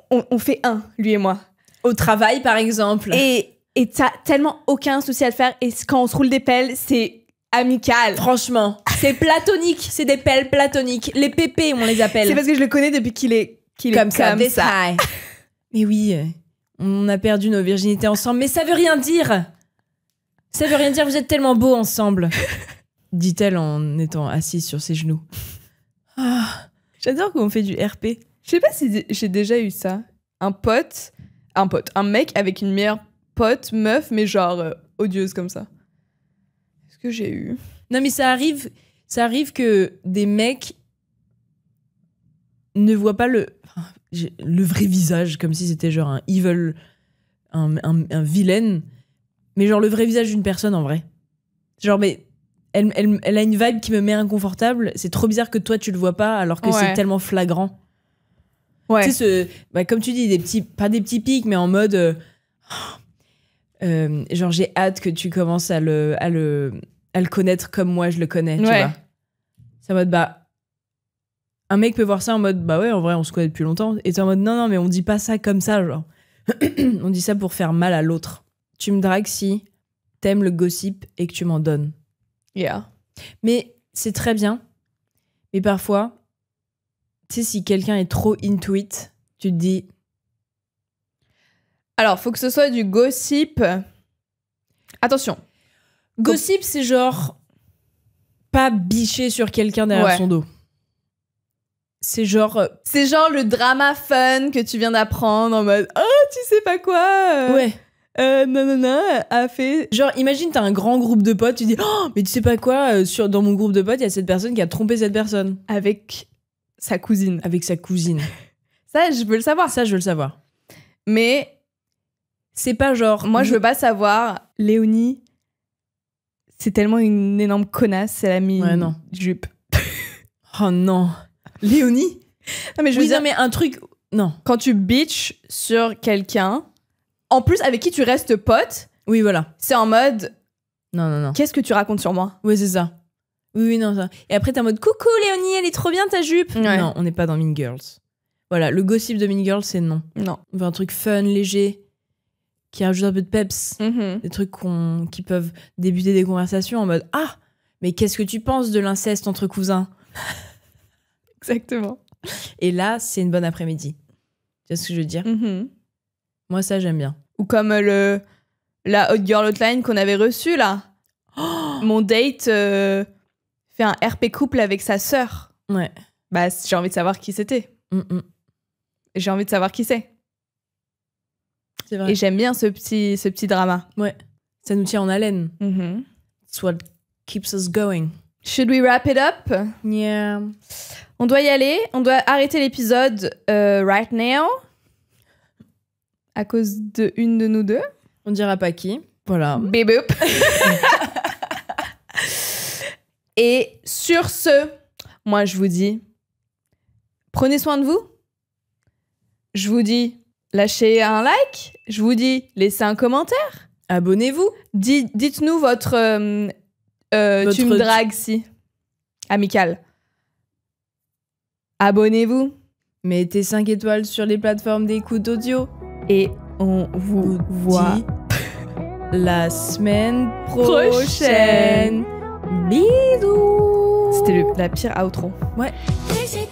S1: On fait un, lui et moi.
S2: Au travail, par exemple.
S1: Et t'as tellement aucun souci à te faire. Et quand on se roule des pelles, c'est amical.
S2: Franchement, c'est platonique. C'est des pelles platoniques. Les pépés, on les appelle.
S1: C'est parce que je le connais depuis qu'il est comme ça.
S2: Mais oui, on a perdu nos virginités ensemble. Mais ça veut rien dire. Ça veut rien dire, vous êtes tellement beaux ensemble. Dit-elle en étant assise sur ses genoux. Ah, j'adore qu'on fait du RP.
S1: Je sais pas si j'ai déjà eu ça. Un mec avec une meilleure pote, meuf, mais genre odieuse comme ça. Est-ce que j'ai eu?
S2: Non, mais ça arrive que des mecs ne voient pas le vrai visage, comme si c'était genre un evil, un vilain, mais genre le vrai visage d'une personne en vrai. Genre, mais elle a une vibe qui me met inconfortable. C'est trop bizarre que toi tu le vois pas alors que c'est tellement flagrant.
S1: Ouais.
S2: Tu sais, comme tu dis, pas des petits pics, mais en mode genre j'ai hâte que tu commences à le connaître comme moi je le connais, tu vois. C'est en mode un mec peut voir ça en mode bah ouais, en vrai on se connaît depuis longtemps, et t'es en mode non mais on dit pas ça comme ça, genre on dit ça pour faire mal à l'autre. Tu me dragues si t'aimes le gossip et que tu m'en donnes.
S1: Yeah.
S2: Mais c'est très bien, mais parfois tu sais, si quelqu'un est trop into it, tu te dis...
S1: Alors, faut que ce soit du gossip. Attention.
S2: Gossip, c'est genre... Pas bicher sur quelqu'un derrière son dos. C'est genre...
S1: C'est genre le drama fun que tu viens d'apprendre en mode « Oh, tu sais pas quoi
S2: Ouais.
S1: Nanana a fait... »
S2: Genre, imagine, t'as un grand groupe de potes, tu dis « Oh, mais tu sais pas quoi, dans mon groupe de potes, il y a cette personne qui a trompé cette personne. »
S1: Avec sa cousine.
S2: Avec sa cousine.
S1: Ça, je veux le savoir.
S2: Ça, je veux le savoir.
S1: Mais...
S2: C'est pas genre...
S1: Moi, je veux pas savoir. Léonie, c'est tellement une énorme connasse, elle a mis une jupe.
S2: Oh non. Léonie?
S1: Non, mais je veux dire,
S2: non, mais un truc... Non.
S1: Quand tu bitches sur quelqu'un, en plus avec qui tu restes pote,
S2: oui, voilà.
S1: C'est en mode...
S2: Non.
S1: Qu'est-ce que tu racontes sur moi?
S2: Oui, c'est ça. Oui, non, ça. Et après, t'es en mode, coucou Léonie, elle est trop bien ta jupe.
S1: Ouais.
S2: Non, on n'est pas dans Mean Girls. Voilà, le gossip de Mean Girls, c'est non.
S1: Non.
S2: On veut un truc fun, léger, qui rajoute un peu de peps.
S1: Mhm.
S2: Des trucs qui peuvent débuter des conversations en mode « Ah, mais qu'est-ce que tu penses de l'inceste entre cousins ?»
S1: Exactement.
S2: Et là, c'est une bonne après-midi. Tu vois ce que je veux dire?
S1: Mhm.
S2: Moi, ça, j'aime bien.
S1: Ou comme la Hot Girl Hotline qu'on avait reçue, là. Mon date fait un RP couple avec sa sœur.
S2: Ouais.
S1: Bah, j'ai envie de savoir qui c'était. J'ai envie de savoir qui c'est.
S2: C'est vrai.
S1: Et j'aime bien ce petit drama.
S2: Ouais. Ça nous tient en haleine.
S1: Mhm.
S2: It's what keeps us going.
S1: Should we wrap it up?
S2: Yeah.
S1: On doit y aller. On doit arrêter l'épisode right now. À cause de une de nous deux.
S2: On dira pas qui. Voilà.
S1: Bip boop. Et sur ce, moi je vous dis, prenez soin de vous. Je vous dis, lâchez un like. Je vous dis, laissez un commentaire.
S2: Abonnez-vous.
S1: Dites-nous votre tu me dragues si. Amical. Abonnez-vous.
S2: Mettez 5 étoiles sur les plateformes d'écoute audio.
S1: Et on vous voit
S2: dit la semaine prochaine. Bisous.
S1: C'était la pire outro.
S2: Ouais.
S4: Laissez